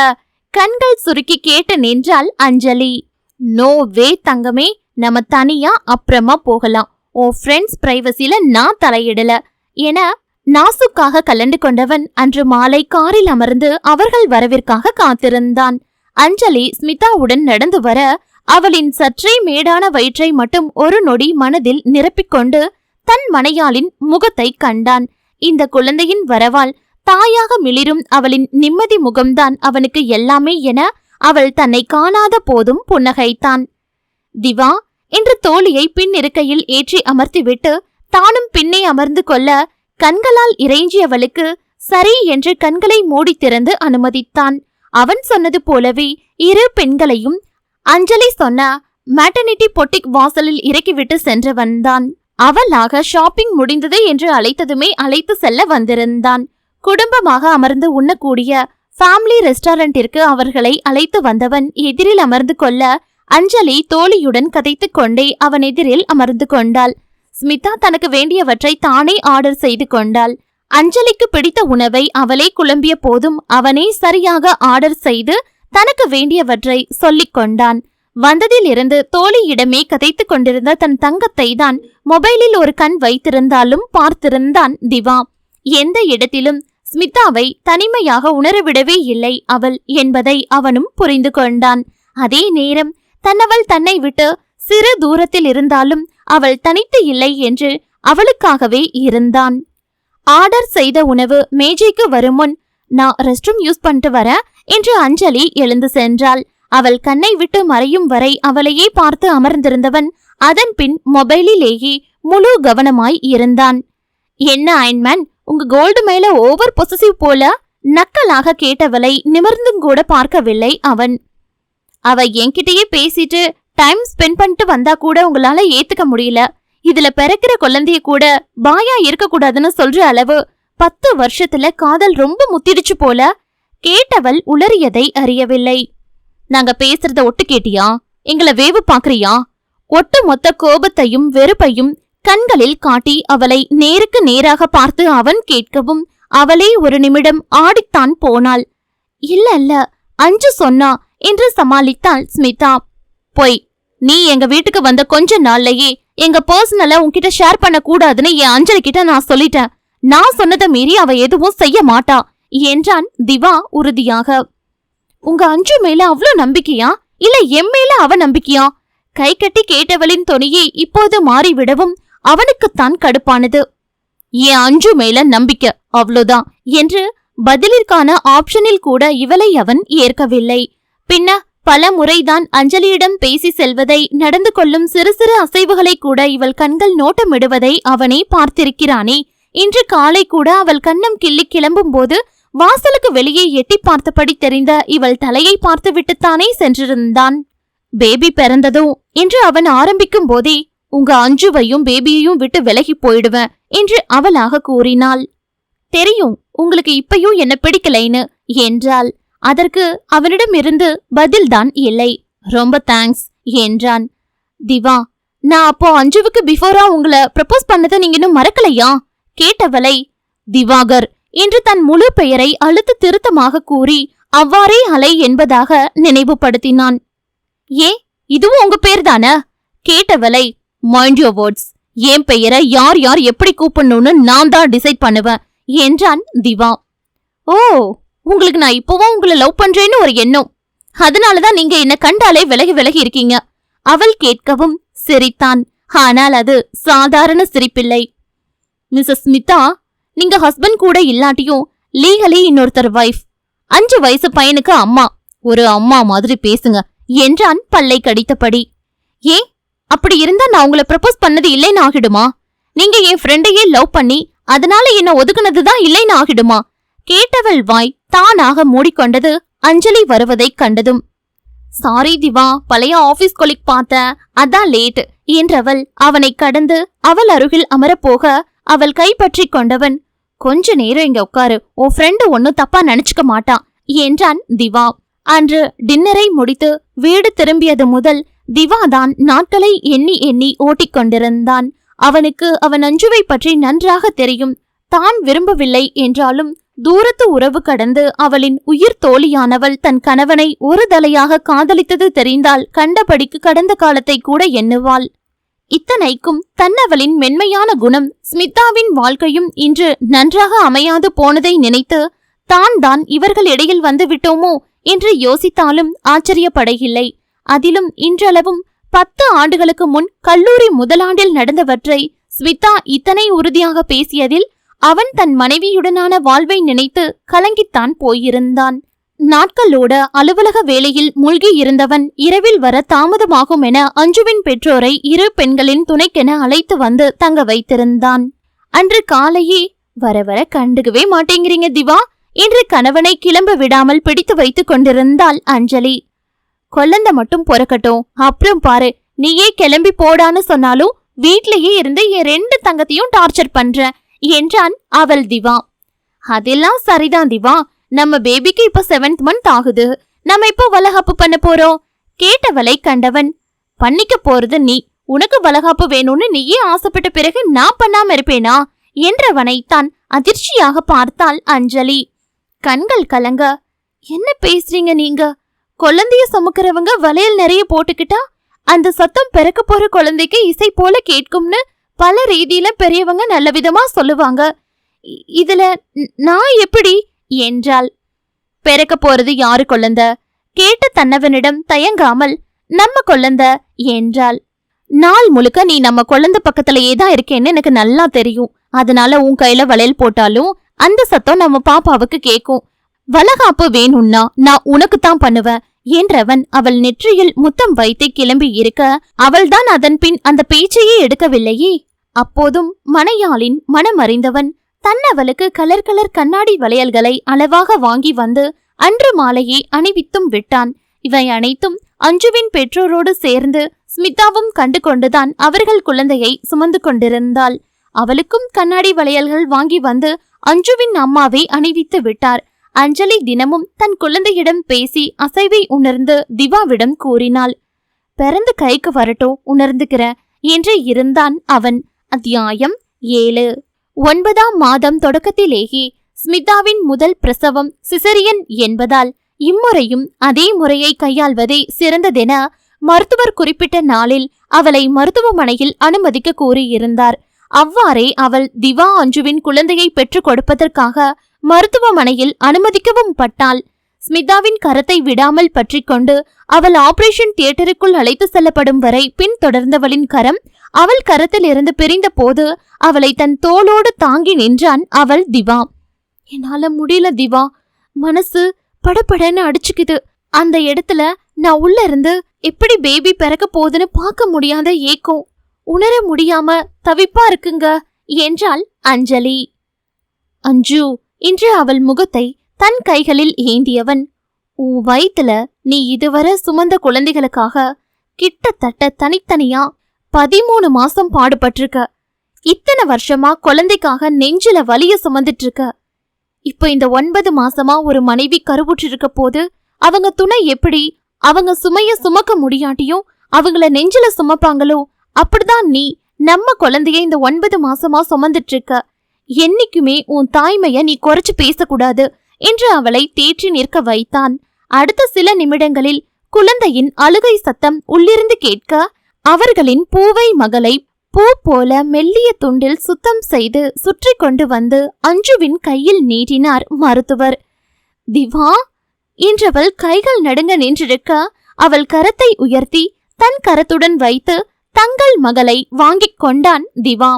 கண்கள் சுருக்கி கேட்டு நின்றாள் அஞ்சலி. நோ வே தங்கமே, நம்ம தனியா அப்புறமா போகலாம், உன் ஃப்ரெண்ட்ஸ் பிரைவசில நான் தலையிடல என நாசுக்காக கலந்து கொண்டவன் அன்று மாலை காரில் அமர்ந்து அவர்கள் வரவிற்காக காத்திருந்தான். அஞ்சலி ஸ்மிதாவுடன் நடந்து வர அவளின் சற்றே மேடான வயிற்றை மட்டும் ஒரு நொடி மனதில் நிரப்பிக்கொண்டு தன் மனையாளின் முகத்தை கண்டான். இந்த குழந்தையின் வரவால் தாயாக மிளிரும் அவளின் நிம்மதி முகம்தான் அவனுக்கு எல்லாமே என அவள் தன்னை காணாத போதும் புன்னகைத்தான். திவா என்று தோழியை பின் இருக்கையில் ஏற்றி அமர்த்திவிட்டு தானும் பின்னே அமர்ந்து கொள்ள கண்களால் இறைஞ்சியவளுக்கு சரி என்று கண்களை மூடி திறந்து அனுமதித்தான். அவன் சொன்னது போலவே இரு பெண்களையும் அஞ்சலி சொன்ன மேட்டர்னிட்டி பொட்டிக் வாசலில் இறக்கிவிட்டு சென்றவன்தான். அவளாக ஷாப்பிங் முடிந்தது என்று அழைத்ததுமே அழைத்து செல்ல வந்திருந்தான். குடும்பமாக அமர்ந்து உண்ணக்கூடிய ஃபேமிலி ரெஸ்டாரண்டிற்கு அவர்களை அழைத்து வந்தவன் எதிரில் அமர்ந்து கொள்ள அஞ்சலி தோழியுடன் கதைத்துக் கொண்டே அவன் எதிரில் அமர்ந்து கொண்டாள். ஸ்மிதா தனக்கு வேண்டியவற்றை தானே ஆர்டர் செய்து கொண்டாள். அஞ்சலிக்கு பிடித்த உணவை அவளே குழம்பிய போதும் அவனே சரியாக ஆர்டர் செய்து தனக்கு வேண்டியவற்றை சொல்லிக் கொண்டான். வந்ததிலிருந்து தோழியிடமே கதைத்துக் கொண்டிருந்த தன் தங்கத்தை தான் மொபைலில் ஒரு கண் வைத்திருந்தாலும் பார்த்திருந்தான் திவா. எந்த இடத்திலும் ஸ்மிதாவை தனிமையாக உணரவிடவே இல்லை அவள் என்பதை அவனும் புரிந்து கொண்டான். அதே நேரம் தன்னவள் தன்னை விட்டு சிறு தூரத்தில் இருந்தாலும் அவள் தனித்து இல்லை என்று அவளுக்காகவே இருந்தான். ஆர்டர் செய்த உணவு மேஜைக்கு வரும் முன், நான் ரெஸ்ட் ரூம் யூஸ் பண்ணிட்டு வர என்று அஞ்சலி எழுந்து சென்றாள். அவள் கண்ணை விட்டு மறையும் வரை அவளையே பார்த்து அமர்ந்திருந்தவன் அதன் பின் மொபைலிலேயே முழு கவனமாய் இருந்தான். என்ன அயன்மேன், உங்க கோல்டு மேல ஓவர் பொசசிவ் போல நக்கலாக கேட்டவளை நிமிர்ந்தும் கூட பார்க்கவில்லை அவன். அவ என்கிட்டயே பேசிட்டு டைம் ஸ்பெண்ட் பண்ணிட்டு வந்தா கூட உங்களால ஏத்துக்க முடியல, இதுல பிறக்கிற குழந்தைய கூட பாயா இருக்க கூடாதுன்னு சொல்ற அளவு 10 வருஷத்துல காதல் ரொம்ப முத்திடுச்சு போல கேட்டவள் உளறியதை அறியவில்லை. நாங்க பேசுறத ஒட்டு கேட்டியா? எங்களை வேவு பாக்குறியா? ஒட்டு மொத்த கோபத்தையும் வெறுப்பையும் கண்களில் காட்டி அவளை நேருக்கு நேராக பார்த்து அவன் கேட்கவும் அவளே ஒரு நிமிடம் ஆடித்தான் போனாள். இல்ல இல்ல, அஞ்சு சொன்னா என்று சமாளித்தாள் ஸ்மிதா. பொய், நீ எங்க வீட்டுக்கு வந்த கொஞ்ச நாள்லயே எங்க பர்சனல உன்கிட்ட ஷேர் பண்ண கூடாதுன்னு என் அஞ்சலி கிட்ட நான் சொல்லிட்டேன். நான் சொன்னதை மீறி அவ எதுவும் செய்ய மாட்டா என்றான் திவா உறுதியாக. உங்க அஞ்சு மேல அவ்வளோ நம்பிக்கையா, இல்ல எம் மேல அவ நம்பிக்கையா? கை கட்டி கேட்டவளின் தொனியை இப்போது மாறிவிடவும் அவனுக்குத்தான் கடுப்பானது. என் அஞ்சு மேல நம்பிக்கை, அவ்வளோதான் என்று பதிலிற்கான ஆப்ஷனில் கூட இவளை அவன் ஏற்கவில்லை. பின்ன பல முறைதான் அஞ்சலியிடம் பேசி செல்வதை, நடந்து கொள்ளும் சிறு சிறு அசைவுகளை கூட இவள் கண்கள் நோட்டமிடுவதை அவனே பார்த்திருக்கிறானே. இன்று காலை கூட அவள் கண்ணம் கிள்ளி கிளம்பும் போது வாசலுக்கு வெளியே எட்டி பார்த்தபடி தெரிந்த இவள் தலையை பார்த்து விட்டுத்தானே சென்றிருந்தான். பேபி பிறந்ததும் என்று அவன் ஆரம்பிக்கும் போதே, உங்க அஞ்சுவையும் பேபியையும் விட்டு விலகி போயிடுவேன் என்று அவளாக கூறினாள். தெரியும் உங்களுக்கு இப்பயும் என்ன பிடிக்கலைன்னு என்றாள். அதற்கு அவனிடமிருந்து பதில்தான் இல்லை. ரொம்ப தேங்க்ஸ் என்றான். திவா, நான் அப்போ அஞ்சுவுக்கு பிஃபோரா உங்களை ப்ரப்போஸ் பண்ணதை நீங்க இன்னும் மறக்கலையா கேட்டவளை திவாகர் என்று தன் முழு பெயரை அழுத்த திருத்தமாக கூறி அவ்வாறே அலை என்பதாக நினைவுபடுத்தினான். ஏ, இதுவும் உங்க பேர் தானே கேட்டவளை மைண்ட் யுவர் வேர்ட்ஸ். என் பெயரை யார் யார் எப்படி கூப்பிடணும்னு நான் தான் டிசைட் பண்ணுவேன் என்றான் திவா. ஓ, உங்களுக்கு நான் இப்போவும் உங்களை லவ் பண்றேன்னு ஒரு எண்ணம், அதனாலதான் நீங்க என்ன கண்டாலே விலகி விலகி இருக்கீங்க அவள் கேட்கவும் சிரித்தான். ஆனால் அது சாதாரண சிரிப்பில்லை. மிஸ்ஸஸ் ஸ்மிதா, நீங்க ஹஸ்பண்ட் கூட இல்லாட்டியும் லீகலி இன்னொருத்தர் வைஃப். 5 வயசு பையனுக்கு அம்மா. ஒரு அம்மா மாதிரி பேசுங்க என்றான் பல்லை கடித்தபடி. ஏன் அப்படி இருந்தா நான் உங்களை ப்ரப்போஸ் பண்ணது இல்லைன்னு ஆகிடுமா? நீங்க என் ஃப்ரெண்டையே லவ் பண்ணி அதனால என்ன ஒதுக்குனதுதான் இல்லைன்னு ஆகிடுமா கேட்டவள் வாய் தானாக மூடிக்கொண்டது அஞ்சலி வருவதைக் கண்டதும். சாரி திவா, பழைய ஆபீஸ் கொலிக் பார்த்த, அதான் லேட் என்றவள் அவனை கடந்து அவள் அருகில் அமரப்போக அவள் கைப்பற்றி கொண்டவன், கொஞ்ச நேரம் இங்க உட்காரு, உன் ஃப்ரெண்டு ஒன்னும் தப்பா நினைச்சுக்க மாட்டான் என்றான் திவா. அன்று டின்னரை முடித்து வீடு திரும்பியது முதல் திவாதான் நாட்களை எண்ணி எண்ணி ஓட்டிக்கொண்டிருந்தான். அவனுக்கு அவன் அஞ்சுவை பற்றி நன்றாக தெரியும். தான் விரும்பவில்லை என்றாலும் தூரத்து உறவு கடந்து அவளின் உயிர் தோழியானவள் தன் கணவனை ஒரு தலையாக காதலித்தது தெரிந்தால் கண்டபடிக்கு கடந்த காலத்தை கூட எண்ணுவாள். இத்தனைக்கும் தன்னவளின் மென்மையான குணம் ஸ்மிதாவின் வாழ்க்கையும் இன்று நன்றாக அமையாது போனதை நினைத்து தான் இவர்கள் இடையில் வந்து விட்டோமோ என்று யோசித்தாலும் ஆச்சரியப்படையில்லை. அதிலும் இன்றளவும் 10 ஆண்டுகளுக்கு முன் கல்லூரி முதலாண்டில் நடந்தவற்றை ஸ்மிதா இத்தனை உறுதியாக பேசியதில் அவன் தன் மனைவியுடனான வாழ்வை நினைத்து கலங்கித்தான் போயிருந்தான். நாட்களோட அலுவலக வேலையில் மூழ்கி இருந்தவன் இரவில் வர தாமதமாகும் என அஞ்சுவின் பெற்றோரை 2 பெண்களின் துணைக்கென அழைத்து வந்து தங்க வைத்திருந்தான். அன்று காலையே வர வர கண்டுக்கவே மாட்டேங்கிறீங்க திவா என்று கணவனை கிளம்ப விடாமல் பிடித்து வைத்துக் கொண்டிருந்தாள் அஞ்சலி. கொல்லந்த மட்டும் பொறக்கட்டும், அப்புறம் பாரு, நீயே கிளம்பி போடான்னு சொன்னாலும் வீட்லயே இருந்து என் 2 தங்கத்தையும் டார்ச்சர் பண்ற என்றான் அவள் திவா. அதெல்லாம் சரிதான் திவா, நம்ம பேபிக்கு இப்ப 7th month ஆகுது, நம்ம இப்போ வளகாப்பு பண்ண போறோம் கேட்டவளை கண்டவன், பண்ணிக்க போறது நீ, உனக்கு வளகாப்பு வேணும்னு நீயே ஆசைப்பட்ட பிறகு நான் பண்ணாம இருப்பேனா என்றவனை தான் அதிர்ச்சியாக பார்த்தாள் அஞ்சலி. கண்கள் கலங்க, என்ன பேசுறீங்க நீங்க? குழந்தைய சுமக்கிறவங்க வளையல் நிறைய போட்டுக்கிட்டா அந்த சத்தம் பிறக்க போற குழந்தைக்கு இசை போல கேட்கும்னு பல ரீதியில பெரியவங்க நல்ல விதமா சொல்லுவாங்க. இதுல நான் எப்படி என்றாள். பிறக்க போறது யாரு குழந்தை கேட்ட தன்னவனிடம் தயங்காமல் நம்ம குழந்தை என்றாள். நாள் முழுக்க நீ நம்ம குழந்தை பக்கத்திலேயே தான் இருக்கேன்னு எனக்கு நல்லா தெரியும். அதனால உன் கையில வளையல் போட்டாலும் அந்த சத்தம் நம்ம பாப்பாவுக்கு கேட்கும். வளகாப்பு வேணும்னா நான் உனக்குத்தான் பண்ணுவேன் என்றவன் அவள் நெற்றியில் முத்தம் வைத்து கிளம்பி இருக்க அவள்தான் அதன் பின் அந்த பேச்சையே எடுக்கவில்லையே. அப்போதும் மனையாளின் மனமறிந்தவன் தன்னவளுக்கு கலர் கலர் கண்ணாடி வளையல்களை அளவாக வாங்கி வந்து அன்று மாலையே அணிவித்தும் விட்டான். இவை அனைத்தும் அஞ்சுவின் பெற்றோரோடு சேர்ந்து ஸ்மிதாவும் கண்டு கொண்டுதான் அவர்கள் குழந்தையை சுமந்து கொண்டிருந்தாள். அவளுக்கும் கண்ணாடி வளையல்கள் வாங்கி வந்து அஞ்சுவின் அம்மாவை அணிவித்து விட்டார். அஞ்சலி தினமும் தன் குழந்தையிடம் பேசி அசைவை உணர்ந்து திவாவிடம் கூறினாள். பிறந்து கைக்கு வரட்டும், உணர்ந்துக்கிற என்று இருந்தான் அவன். அத்தியாயம் 7. 9ஆம் மாதம் தொடக்கத்திலேயே ஸ்மிதாவின் முதல் பிரசவம் சிசரியன் என்பதால் இம்முறையும் அதே முறையை கையாள்வதே சிறந்ததென மருத்துவர் குறிப்பிட்ட நாளில் அவளை மருத்துவமனையில் அனுமதிக்க கூறியிருந்தார். அவ்வாறே அவள் திவா அஞ்சுவின் குழந்தையை பெற்றுக் கொடுப்பதற்காக மருத்துவமனையில் அனுமதிக்கவும் பட்டாள். ஸ்மிதாவின் கரத்தை விடாமல் பற்றி கொண்டு அவள் ஆபரேஷன் தியேட்டருக்குள் அழைத்து செல்லப்படும் வரை பின்தொடர்ந்தவளின் கரம் அவள் கரத்தில் இருந்து பிரிந்த போது அவளை தன் தோளோடு தாங்கி நின்றான் அவள் திவா. என்னால முடியல திவா, மனசு படபடன்னு அடிச்சுக்குது. அந்த இடத்துல நான் உள்ள இருந்து எப்படி பேபி பிறக்க போகுதுன்னு பார்க்க முடியாத ஏக்கம், உணர முடியாம தவிப்பா இருக்குங்க என்றாள் அஞ்சலி. அஞ்சு இன்று அவள் முகத்தை தன் கைகளில் ஏந்தியவன், உன் வயித்துல நீ இதுவரை சுமந்த குழந்தைகளுக்காக கிட்டத்தட்ட தனித்தனியா 13 மாசம் பாடுபட்டிருக்க. இத்தனை வருஷமா குழந்தைக்காக நெஞ்சில வலிய சுமந்துட்டு இருக்க. இப்ப இந்த 9 மாசமா ஒரு மனைவி கருவுற்றிருக்க போது அவங்க துணை எப்படி அவங்க சுமைய சுமக்க முடியாட்டியும் அவங்கள நெஞ்சில சுமப்பாங்களோ அப்படிதான் நீ நம்ம குழந்தைய இந்த 9 மாசமா சுமந்துட்டு இருக்க. என்னைக்குமே உன் தாய்மைய நீ குறைச்சு பேசக்கூடாது என்று அவளை தேற்றி நிற்க வைத்தான். அடுத்த சில நிமிடங்களில் குழந்தையின் அழுகை சத்தம் உள்ளிருந்து கேட்க அவர்களின் பூவை மகளை பூ போல மெல்லிய துண்டில் சுத்தம் செய்து சுற்றி கொண்டு வந்து அஞ்சுவின் கையில் நீட்டினார் மருத்துவர். திவா என்றவள் கைகள் நடுங்க நின்றிருக்க அவள் கரத்தை உயர்த்தி தன் கரத்துடன் வைத்து தங்கள் மகளை வாங்கிக் கொண்டான் திவா.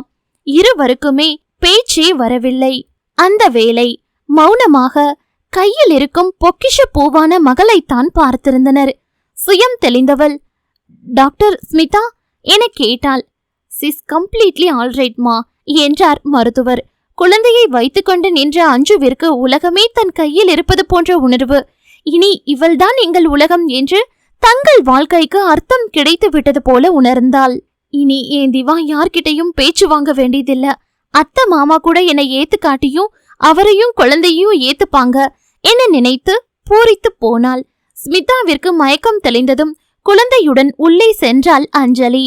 இருவருக்குமே பேச்சே வரவில்லை. அந்த வேளை மௌனமாக கையில் இருக்கும் பொக்கிஷ பூவான மகளைத்தான் பார்த்திருந்தனர். சுயம் தெளிந்தவள், டாக்டர் ஸ்மிதா என கேட்டாள். சிஸ் கம்ப்ளீட்லி ஆல்ரைட்மா என்றார் மருத்துவர். குழந்தையை வைத்துக்கொண்டு நின்ற அஞ்சுவிற்கு உலகமே தன் கையில் இருப்பது போன்ற உணர்வு. இனி இவள்தான் எங்கள் உலகம் என்று தங்கள் வாழ்க்கைக்கு அர்த்தம் கிடைத்து விட்டது போல உணர்ந்தாள். இனி என் திவா யார்கிட்டையும் பேச்சு வாங்க வேண்டியதில்ல. அத்தை மாமா கூட என்னை ஏத்து காட்டியும் அவரையும் குழந்தையும் ஏத்துப்பாங்க என நினைத்து பூரித்து போனாள். ஸ்மிதாவிற்கு மயக்கம் தெளிந்ததும் குழந்தையுடன் உள்ளே சென்றாள் அஞ்சலி.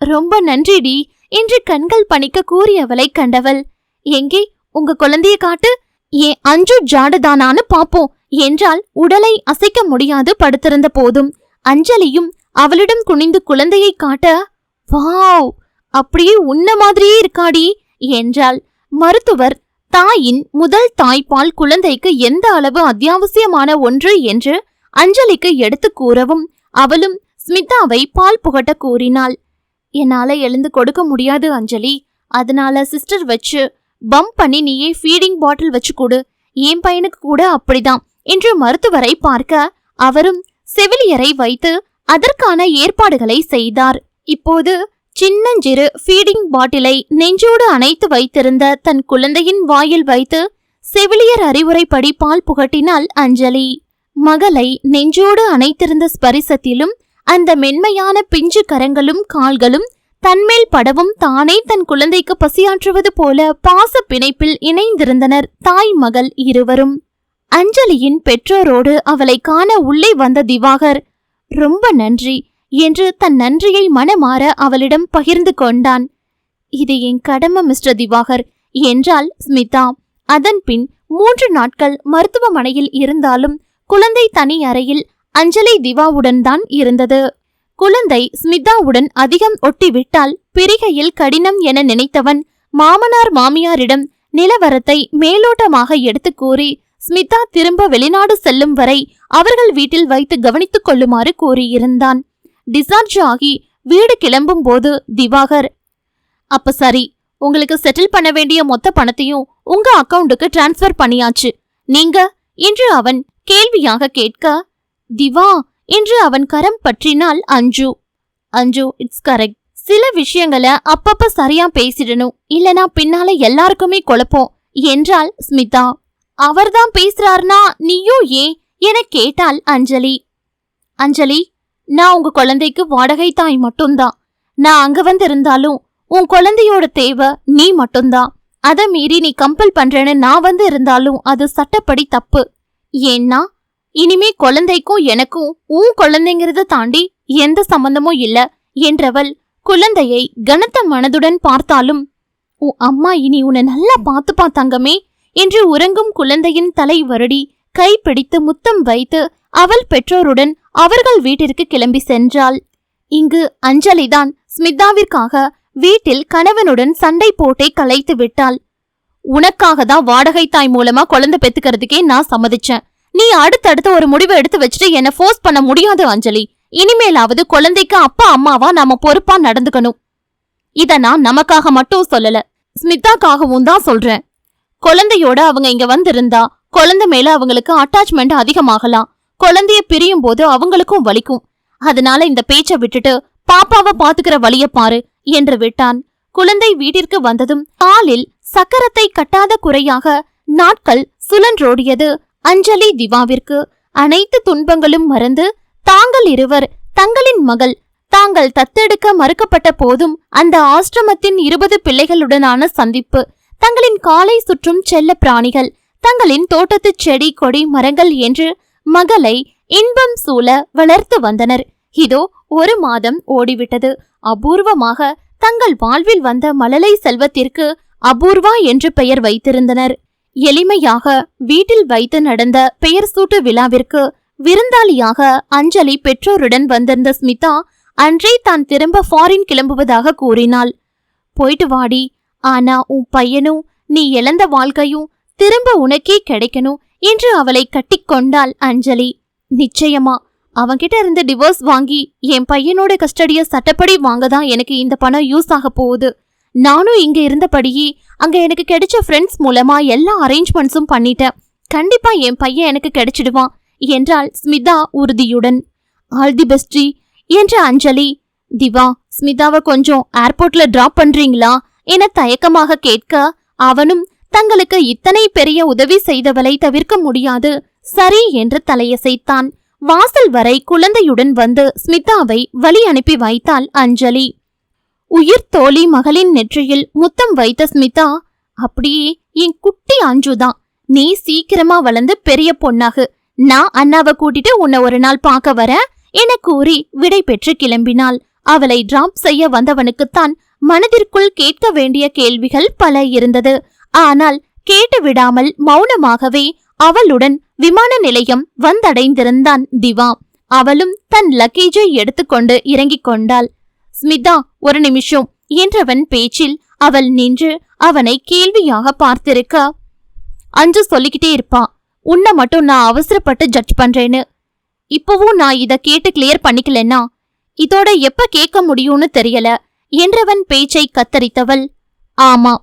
ரொம்ப நன்றிடி என்று கண்கள் பணிக்க கூறியவளை கண்டவள், எங்கே உங்க குழந்தைய காட்டு, ஏன் அஞ்சு ஜாடுதானான்னு பாப்போம் என்றால் உடலை அசைக்க முடியாது படுத்திருந்த போதும் அஞ்சலியும் அவளிடம் குனிந்து குழந்தையை காட்ட, வாவ் அப்படியே உன்ன மாதிரியே இருக்காடி என்றாள். மருத்துவர் தாயின் முதல் தாய்ப்பால் குழந்தைக்கு எந்த அளவு அத்தியாவசியமான ஒன்று என்று அஞ்சலிக்கு எடுத்து கூறவும் அவளும் ஸ்மிதாவை பால் புகட்ட கூறினாள். என்னால எழுந்து கொடுக்க முடியாது அஞ்சலி, அதனால சிஸ்டர் வச்சு பம்ப் பண்ணி நீயே ஃபீடிங் பாட்டில் வச்சு கொடு, என் பையனுக்கு கூட அப்படிதான் என்று மருத்துவரை பார்க்க அவரும் செவிலியரை வைத்து அதற்கான ஏற்பாடுகளை செய்தார். இப்போது சின்னஞ்சிறு ஃபீடிங் பாட்டிலை நெஞ்சோடு அணைத்து வைத்திருந்த தன் குழந்தையின் வாயில் வைத்து செவிலியர் அறிவுரைப்படி பால் புகட்டினாள் அஞ்சலி. மகளை நெஞ்சோடு அணைத்திருந்த ஸ்பரிசத்திலும் அந்த மென்மையான பிஞ்சு கரங்களும் கால்களும் தன்மேல் படவும் தானே தன் குழந்தைக்கு பசியாற்றுவது போல பாச பிணைப்பில் இணைந்திருந்தனர் தாய் மகள் இருவரும். அஞ்சலியின் பெற்றோரோடு அவளை காண உள்ளே வந்த திவாகர் ரொம்ப நன்றி என்று தன் நன்றியை மனமாற அவளிடம் பகிர்ந்து கொண்டான். இது என் கடமை மிஸ்டர் திவாகர் என்றாள் ஸ்மிதா. அதன்பின் 3 நாட்கள் மருத்துவமனையில் இருந்தாலும் குழந்தை தனி அறையில் அஞ்சலி திவாவுடன் தான் இருந்தது. குழந்தை ஸ்மிதாவுடன் அதிகம் ஒட்டிவிட்டால் பிரிகையில் கடினம் என நினைத்தவன் மாமனார் மாமியாரிடம் நிலவரத்தை மேலோட்டமாக எடுத்து கூறி ஸ்மிதா திரும்ப வெளிநாடு செல்லும் வரை அவர்கள் வீட்டில் வைத்து கவனித்துக் கொள்ளுமாறு கூறியிருந்தான். டிசார்ஜ் ஆகி வீடு கிளம்பும் போது திவாகர், அப்ப சரி, உங்களுக்கு செட்டில் பண்ண வேண்டிய மொத்த பணத்தையும் உங்க அக்கவுண்டுக்கு டிரான்ஸ்பர் பண்ணியாச்சு நீங்க என்று அவன் கேள்வியாக கேட்க, திவா என்று அவன் கரம் பற்றினாள் அஞ்சு. அஞ்சு, இட்ஸ் கரெக்ட். சில விஷயங்களை அப்பப்ப சரியா பேசிடணும், இல்லனா பின்னால எல்லாருக்குமே குழப்பம் என்றாள் ஸ்மிதா. அவர்தான் பேசுறாருனா நீயும் ஏன் என கேட்டாள் அஞ்சலி. அஞ்சலி, நான் உங்க குழந்தைக்கு வாடகை தாய் மட்டும்தான். நான் அங்க வந்து இருந்தாலும் உன் குழந்தையோட தேவை நீ மட்டும்தான். அதை மீறி நீ கம்பல் பண்றேன்னு நான் வந்து இருந்தாலும் அது சட்டப்படி தப்பு. ஏன்னா இனிமே குழந்தைக்கும் எனக்கும் உன் குழந்தைங்கிறத தாண்டி எந்த சம்பந்தமும் இல்ல என்றவள் குழந்தையை கனத்த மனதுடன் பார்த்தாலும், உன் அம்மா இனி உன்னை நல்லா பார்த்துப்பா தங்கமே என்று உறங்கும் குழந்தையின் தலை வருடி கைப்பிடித்து முத்தம் வைத்து அவள் பெற்றோருடன் அவர்கள் வீட்டிற்கு கிளம்பி சென்றாள். இங்கு அஞ்சலிதான் ஸ்மிதாவிற்காக வீட்டில் கணவனுடன் சண்டை போட்டை கலைத்து விட்டாள். உனக்காக தான் வாடகை தாய் மூலமா குழந்தை பெத்துக்கிறதுக்கே நான் சம்மதிச்சேன். நீ அடுத்தடுத்து ஒரு முடிவை எடுத்து வச்சுட்டு என்ன ஃபோர்ஸ் பண்ண முடியாது அஞ்சலி. இனிமேலாவது குழந்தைக்கு அப்பா அம்மாவா நாம பொறுப்பா நடந்துக்கணும். இத நான் நமக்காக மட்டும் சொல்லல, ஸ்மிதாக்காகவும் தான் சொல்றேன். குழந்தையோட அவங்க இங்க வந்திருந்தா குழந்தை மேல அவங்களுக்கு அட்டாச்மெண்ட் அதிகமாகலாம். குழந்தைய பிரியும் போது அவங்களுக்கும் வலிக்கும். அதனால இந்த பேச்சை விட்டுட்டு பாப்பாவை பாத்துக்கிற வழிய பாரு என்று விட்டான். குழந்தை வீட்டிற்கு வந்ததும் காலில் சக்கரத்தை கட்டாத குறையாக நாட்கள் சுழன்றோடியது. அஞ்சலி திவாவிற்கு அனைத்து துன்பங்களும் மறந்து தாங்கள் இருவர் தங்களின் மகள் தாங்கள் தத்தெடுக்க மறுக்கப்பட்ட போதும் அந்த ஆசிரமத்தின் 20 பிள்ளைகளுடனான சந்திப்பு, தங்களின் காலை சுற்றும் செல்ல பிராணிகள், தங்களின் தோட்டத்து செடி கொடி மரங்கள் என்று மகளை இன்பம் சூழ வளர்த்து வந்தனர். இதோ 1 மாதம் ஓடிவிட்டது. அபூர்வமாக தங்கள் வாழ்வில் வந்த மழலை செல்வத்திற்கு அபூர்வா என்று பெயர் வைத்திருந்தனர். எளிமையாக வீட்டில் வைத்து நடந்த பெயர் சூட்டு விழாவிற்கு விருந்தாளியாக அஞ்சலி பெற்றோருடன் வந்திருந்த ஸ்மிதா அன்றே தான் திரும்ப ஃபாரின் கிளம்புவதாக கூறினாள். போயிட்டு வாடி, ஆனா உன் பையனும் நீ இழந்த வாழ்க்கையும் திரும்ப உனக்கே கிடைக்கணும் என்று அவளை கட்டிக்கொண்டாள் அஞ்சலி. நிச்சயமா அவன்கிட்ட இருந்து டிவோர்ஸ் வாங்கி என் பையனோட கஸ்டடிய சட்டப்படி வாங்கதான் எனக்கு இந்த பணம் யூஸ் ஆக போகுது. நானும் இங்க இருந்தபடியே அங்க எனக்கு கிடைச்ச ஃப்ரெண்ட்ஸ் மூலமா எல்லா அரேஞ்ச்மெண்ட்ஸும் பண்ணிட்டேன். கண்டிப்பா என் பையன் எனக்கு கிடைச்சிடுவான் என்றாள் ஸ்மிதா உறுதியுடன். ஆல் தி பெஸ்ட்ரி என்ற அஞ்சலி, திவா ஸ்மிதாவை கொஞ்சம் ஏர்போர்ட்ல டிராப் பண்றீங்களா என தயக்கமாக கேட்க, அவனும் தங்களுக்கு இத்தனை பெரிய உதவி செய்தவளை தவிர்க்க முடியாது சரி என்று தலையசைத்தான். வாசல் வரை குழந்தையுடன் வந்து ஸ்மிதாவை வழி அனுப்பி வைத்தாள் அஞ்சலி. உயிர் தோழி மகளின் நெற்றியில் முத்தம் வைத்த ஸ்மிதா, அப்படியே என் குட்டி அஞ்சுதான், நீ சீக்கிரமா வளர்ந்து பெரிய பொண்ணாகு, நான் அண்ணாவை கூட்டிட்டு உன்னை ஒரு நாள் பார்க்க வரேன் என கூறி விடை பெற்று கிளம்பினாள். அவளை டிராப் செய்ய வந்தவனுக்குத்தான் மனதிற்குள் கேட்க வேண்டிய கேள்விகள் பல இருந்தது. ஆனால் கேட்டு விடாமல் மௌனமாகவே அவளுடன் விமான நிலையம் வந்தடைந்திருந்தான் திவா. அவளும் தன் லக்கேஜை எடுத்துக்கொண்டு இறங்கிக் கொண்டாள். ஸ்மிதா, ஒரு நிமிஷம் என்றவன் பேச்சில் அவள் நின்று அவனை கேள்வியாக பார்த்திருக்க, அஞ்சு சொல்லிக்கிட்டே இருப்பா, உன்னை மட்டும் நான் அவசரப்பட்டு ஜட்ஜ் பண்றேன்னு. இப்பவும் நான் இத கேட்டு கிளியர் பண்ணிக்கலன்னா இதோட எப்ப கேட்க முடியும்னு தெரியல என்றவன் பேச்சை கத்தரித்தவள், ஆமா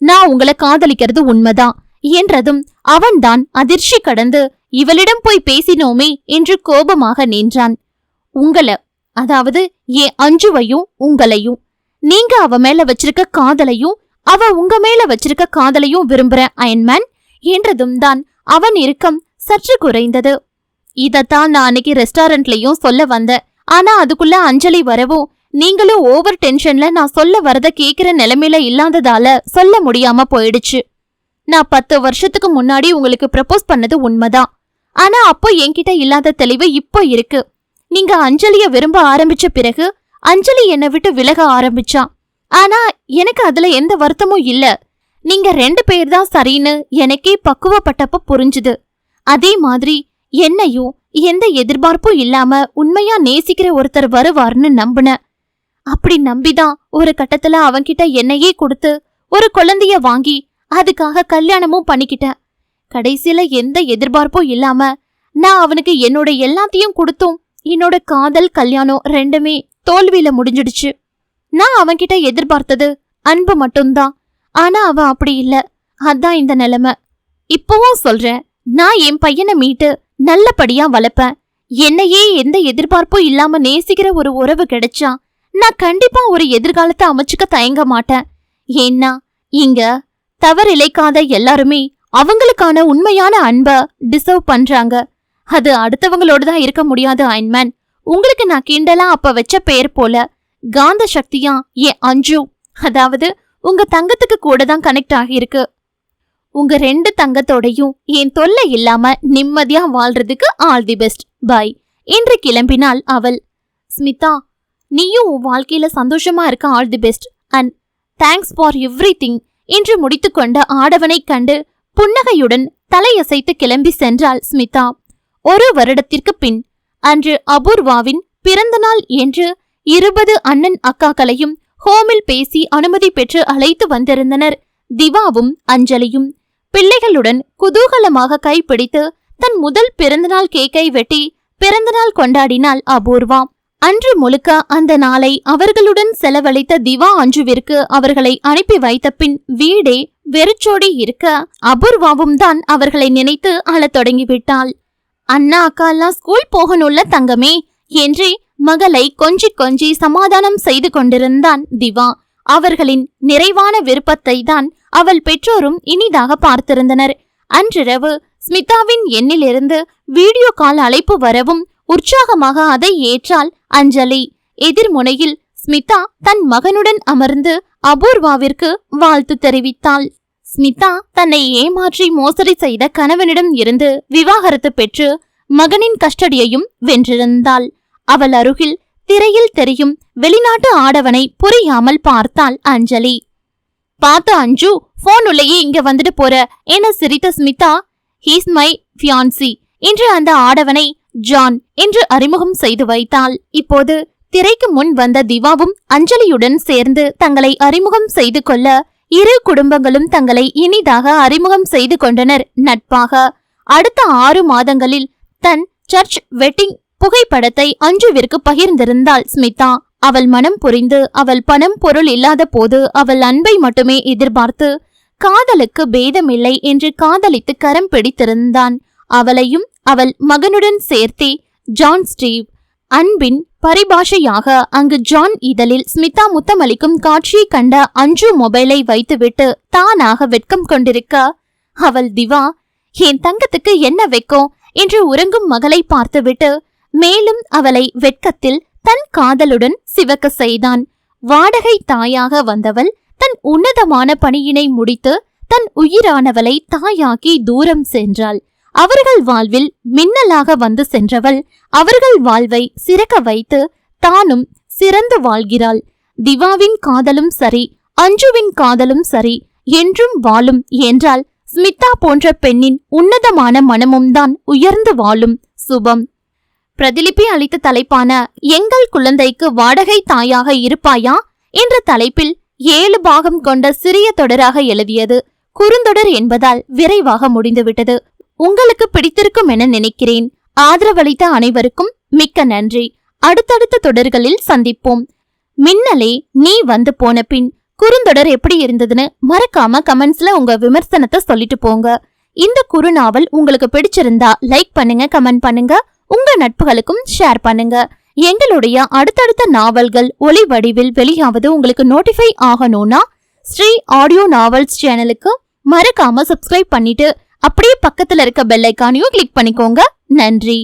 நான் உங்களை காதலிக்கிறது உண்மைதான் என்றதும் அவன்தான் அதிர்ச்சி கடந்து இவளிடம் போய் பேசினோமே என்று கோபமாக நின்றான். உங்களை, அதாவது என் அஞ்சுவையும் உங்களையும், நீங்க அவ மேல வச்சிருக்க காதலையும் அவ உங்க மேல வச்சிருக்க காதலையும் விரும்புறேன் அயன்மேன் என்றதும் தான் அவன் இறுக்கம் சற்று குறைந்தது. இதத்தான் நான் அன்னைக்கு ரெஸ்டாரண்ட்லயும் சொல்ல வந்தேன். ஆனா அதுக்குள்ள அஞ்சலி வரவும் நீங்களும் ஓவர் டென்ஷன்ல நான் சொல்ல வரத கேக்குற நிலைமையில இல்லாததால சொல்ல முடியாம போயிடுச்சு. நான் 10 வருஷத்துக்கு முன்னாடி உங்களுக்கு ப்ரப்போஸ் பண்ணது உண்மைதான். ஆனா அப்போ என்கிட்ட இல்லாத தெளிவு இப்போ இருக்கு. நீங்க அஞ்சலிய விரும்ப ஆரம்பிச்ச பிறகு அஞ்சலி என்னை விட்டு விலக ஆரம்பிச்சா. ஆனா எனக்கு அதுல எந்த வருத்தமும் இல்ல. நீங்க 2 பேர் தான் சரின்னு எனக்கே பக்குவப்பட்டப்ப புரிஞ்சுது. அதே மாதிரி என்னையும் எந்த எதிர்பார்ப்பும் இல்லாம உண்மையா நேசிக்கிற ஒருத்தர் வருவார்னு நம்பின. அப்படி நம்பிதான் ஒரு கட்டத்துல அவன்கிட்ட என்னையே கொடுத்து ஒரு குழந்தைய வாங்கி அதுக்காக கல்யாணமும் பண்ணிக்கிட்டேன். கடைசியில எந்த எதிர்பார்ப்பும் இல்லாம நான் அவனுக்கு என்னோட எல்லாத்தையும் கொடுத்தும் என்னோட காதல் கல்யாணம் 2மே தோல்வியில முடிஞ்சிடுச்சு. நான் அவன்கிட்ட எதிர்பார்த்தது அன்பு மட்டும்தான். ஆனா அவன் அப்படி இல்ல. அதான் இந்த நிலைமை. இப்பவும் சொல்றேன், நான் என் பையனை மீட்டு நல்லபடியா வளர்ப்பேன். என்னையே எந்த எதிர்பார்ப்பும் இல்லாம நேசிக்கிற ஒரு உறவு கிடைச்சா நான் கண்டிப்பா ஒரு எதிர்காலத்தை அமைச்சுக்க தயங்க மாட்டேன். ஏன்னா இங்க தவறிழைக்காத எல்லாருமே அவங்களுக்கான உண்மையான அன்பை டிசர்வ் பண்றாங்க. அது அடுத்தவங்களோட தான் இருக்க முடியாது அயன்மேன். உங்களுக்கு நான் கிண்டலா அப்ப வச்ச பெயர் போல காந்த சக்தியா என் அஞ்சு, அதாவது உங்க தங்கத்துக்கு கூட தான் கனெக்ட் ஆகியிருக்கு. உங்க 2 தங்கத்தோடையும் என் தொல்லை இல்லாம நிம்மதியா வாழ்றதுக்கு ஆல் தி பெஸ்ட், பாய் என்று கிளம்பினாள் அவள். ஸ்மிதா, நீயும் உன் வாழ்க்கையில சந்தோஷமா இருக்க all the best and thanks for everything என்று முடித்துக்கொண்ட ஆடவனை கண்டு புன்னகையுடன் தலையசைத்து கிளம்பி சென்றாள் ஸ்மிதா. 1 வருடத்திற்கு பின் அன்று அபூர்வாவின் பிறந்த நாள் என்று 20 அண்ணன் அக்காக்களையும் ஹோமில் பேசி அனுமதி பெற்று அழைத்து வந்திருந்தனர். திவாவும் அஞ்சலியும் பிள்ளைகளுடன் குதூகலமாக கைப்பிடித்து தன் முதல் பிறந்தநாள் கேக்கை வெட்டி பிறந்தநாள் கொண்டாடினாள் அபூர்வா. அன்று முழுக்க அந்த நாளை அவர்களுடன் செலவழித்த திவா அஞ்சுவிற்கு அவர்களை அனுப்பி வைத்த பின் வீடே வெறிச்சோடி இருக்க அபூர்வாவும் தான் அவர்களை நினைத்து அழத் தொடங்கிவிட்டாள். அண்ணா அக்கா எல்லாம் ஸ்கூல் போகணும்ல தங்கமே என்றே மகளை கொஞ்சி கொஞ்சி சமாதானம் செய்து கொண்டிருந்தான் திவா. அவர்களின் நிறைவான விருப்பத்தை தான் அவள் பெற்றோரும் இனிதாக பார்த்திருந்தனர். அன்றிரவு ஸ்மிதாவின் எண்ணிலிருந்து வீடியோ கால் அழைப்பு வரவும் உற்சாகமாக அதை ஏற்றாள் அஞ்சலி. எதிர்முனையில் ஸ்மிதா தன் மகனுடன் அமர்ந்து அபூர்வாவிற்கு வாழ்த்து தெரிவித்தாள். ஸ்மிதா தன்னை ஏமாற்றி மோசடி செய்த கணவனிடம் இருந்து விவாகரத்து பெற்று மகனின் கஸ்டடியையும் வென்றிருந்தாள். அவள் அருகில் திரையில் தெரியும் வெளிநாட்டு ஆடவனை புரியாமல் பார்த்தாள் அஞ்சலி. பார்த்து அஞ்சு, போன் உள்ளேயே இங்க வந்துட்டு போற என சிரித்த ஸ்மிதா, ஹீஸ் மை ஃபியான்சி என்று அந்த ஆடவனை ஜான் என்று அறிமுகம் செய்து வைத்தாள். இப்போது திரைக்கு முன் வந்த திவாவும் அஞ்சலியுடன் சேர்ந்து தங்களை அறிமுகம் செய்து கொள்ள இரு குடும்பங்களும் தங்களை இனிதாக அறிமுகம் செய்து கொண்டனர் நட்பாக. அடுத்த 6 மாதங்களில் தன் சர்ச் வெட்டிங் புகைப்படத்தை அஞ்சுவிற்கு பகிர்ந்திருந்தாள் ஸ்மிதா. அவள் மனம் புரிந்து அவள் பணம் பொருள் இல்லாத போது அவள் அன்பை மட்டுமே எதிர்பார்த்து காதலுக்கு பேதமில்லை என்று காதலித்து கரம் பிடித்திருந்தான். அவளையும் அவள் மகனுடன் சேர்த்தே ஜான் ஸ்டீவ் அன்பின் பரிபாஷையாக அங்கு ஜான் இதழில் ஸ்மிதா முத்தமளிக்கும் காட்சியை கண்ட அஞ்சு மொபைலை வைத்துவிட்டு தானாக வெட்கம் கொண்டிருக்க, அவள் திவா, என் தங்கத்துக்கு என்ன வெட்கம் என்று உறங்கும் மகளை பார்த்துவிட்டு மேலும் அவளை வெட்கத்தில் தன் காதலுடன் சிவக்க செய்தான். வாடகை தாயாக வந்தவள் தன் உன்னதமான பணியினை முடித்து தன் உயிரானவளை தாயாக்கி தூரம் சென்றாள். அவர்கள் வாழ்வில் மின்னலாக வந்து சென்றவள் அவர்கள் வாழ்வை சிறக்க வைத்து தானும் சிறந்து வாழ்கிறாள். திவாவின் காதலும் சரி, அஞ்சுவின் காதலும் சரி, என்றும் வாழும் என்றால் ஸ்மிதா போன்ற பெண்ணின் உன்னதமான மனமும் தான் உயர்ந்து வாழும். சுபம். பிரதிலிபி அளித்த தலைப்பான எங்கள் குழந்தைக்கு வாடகை தாயாக இருப்பாயா என்ற தலைப்பில் 7 பாகம் கொண்ட சிறிய தொடராக எழுதியது. குறுந்தொடர் என்பதால் விரைவாக முடிந்துவிட்டது. உங்களுக்கு பிடித்திருக்கும் என நினைக்கிறேன். ஆதரவளித்த அனைவருக்கும் மிக்க நன்றி. அடுத்தடுத்த தொடர்களில் சந்திப்போம். மின்னலே நீ வந்து போன பின் குறுந்தொடர் எப்படி இருந்ததுன்னு மறக்காம கமெண்ட்ஸ்ல உங்க விமர்சனத்தை சொல்லிட்டு போங்க. இந்த குறுநாவல் உங்களுக்கு பிடிச்சிருந்தா லைக் பண்ணுங்க, கமெண்ட் பண்ணுங்க, உங்க நட்புகளுக்கும் ஷேர் பண்ணுங்க. எங்களுடைய அடுத்தடுத்த நாவல்கள் ஒளி வடிவில் வெளியாவது உங்களுக்கு நோட்டிஃபை ஆகணும்னா ஸ்ரீ ஆடியோ நாவல்ஸ் சேனலுக்கு மறக்காம சப்ஸ்கிரைப் பண்ணிட்டு அப்படியே பக்கத்துல இருக்க பெல் ஐகானையும் கிளிக் பண்ணிக்கோங்க. நன்றி.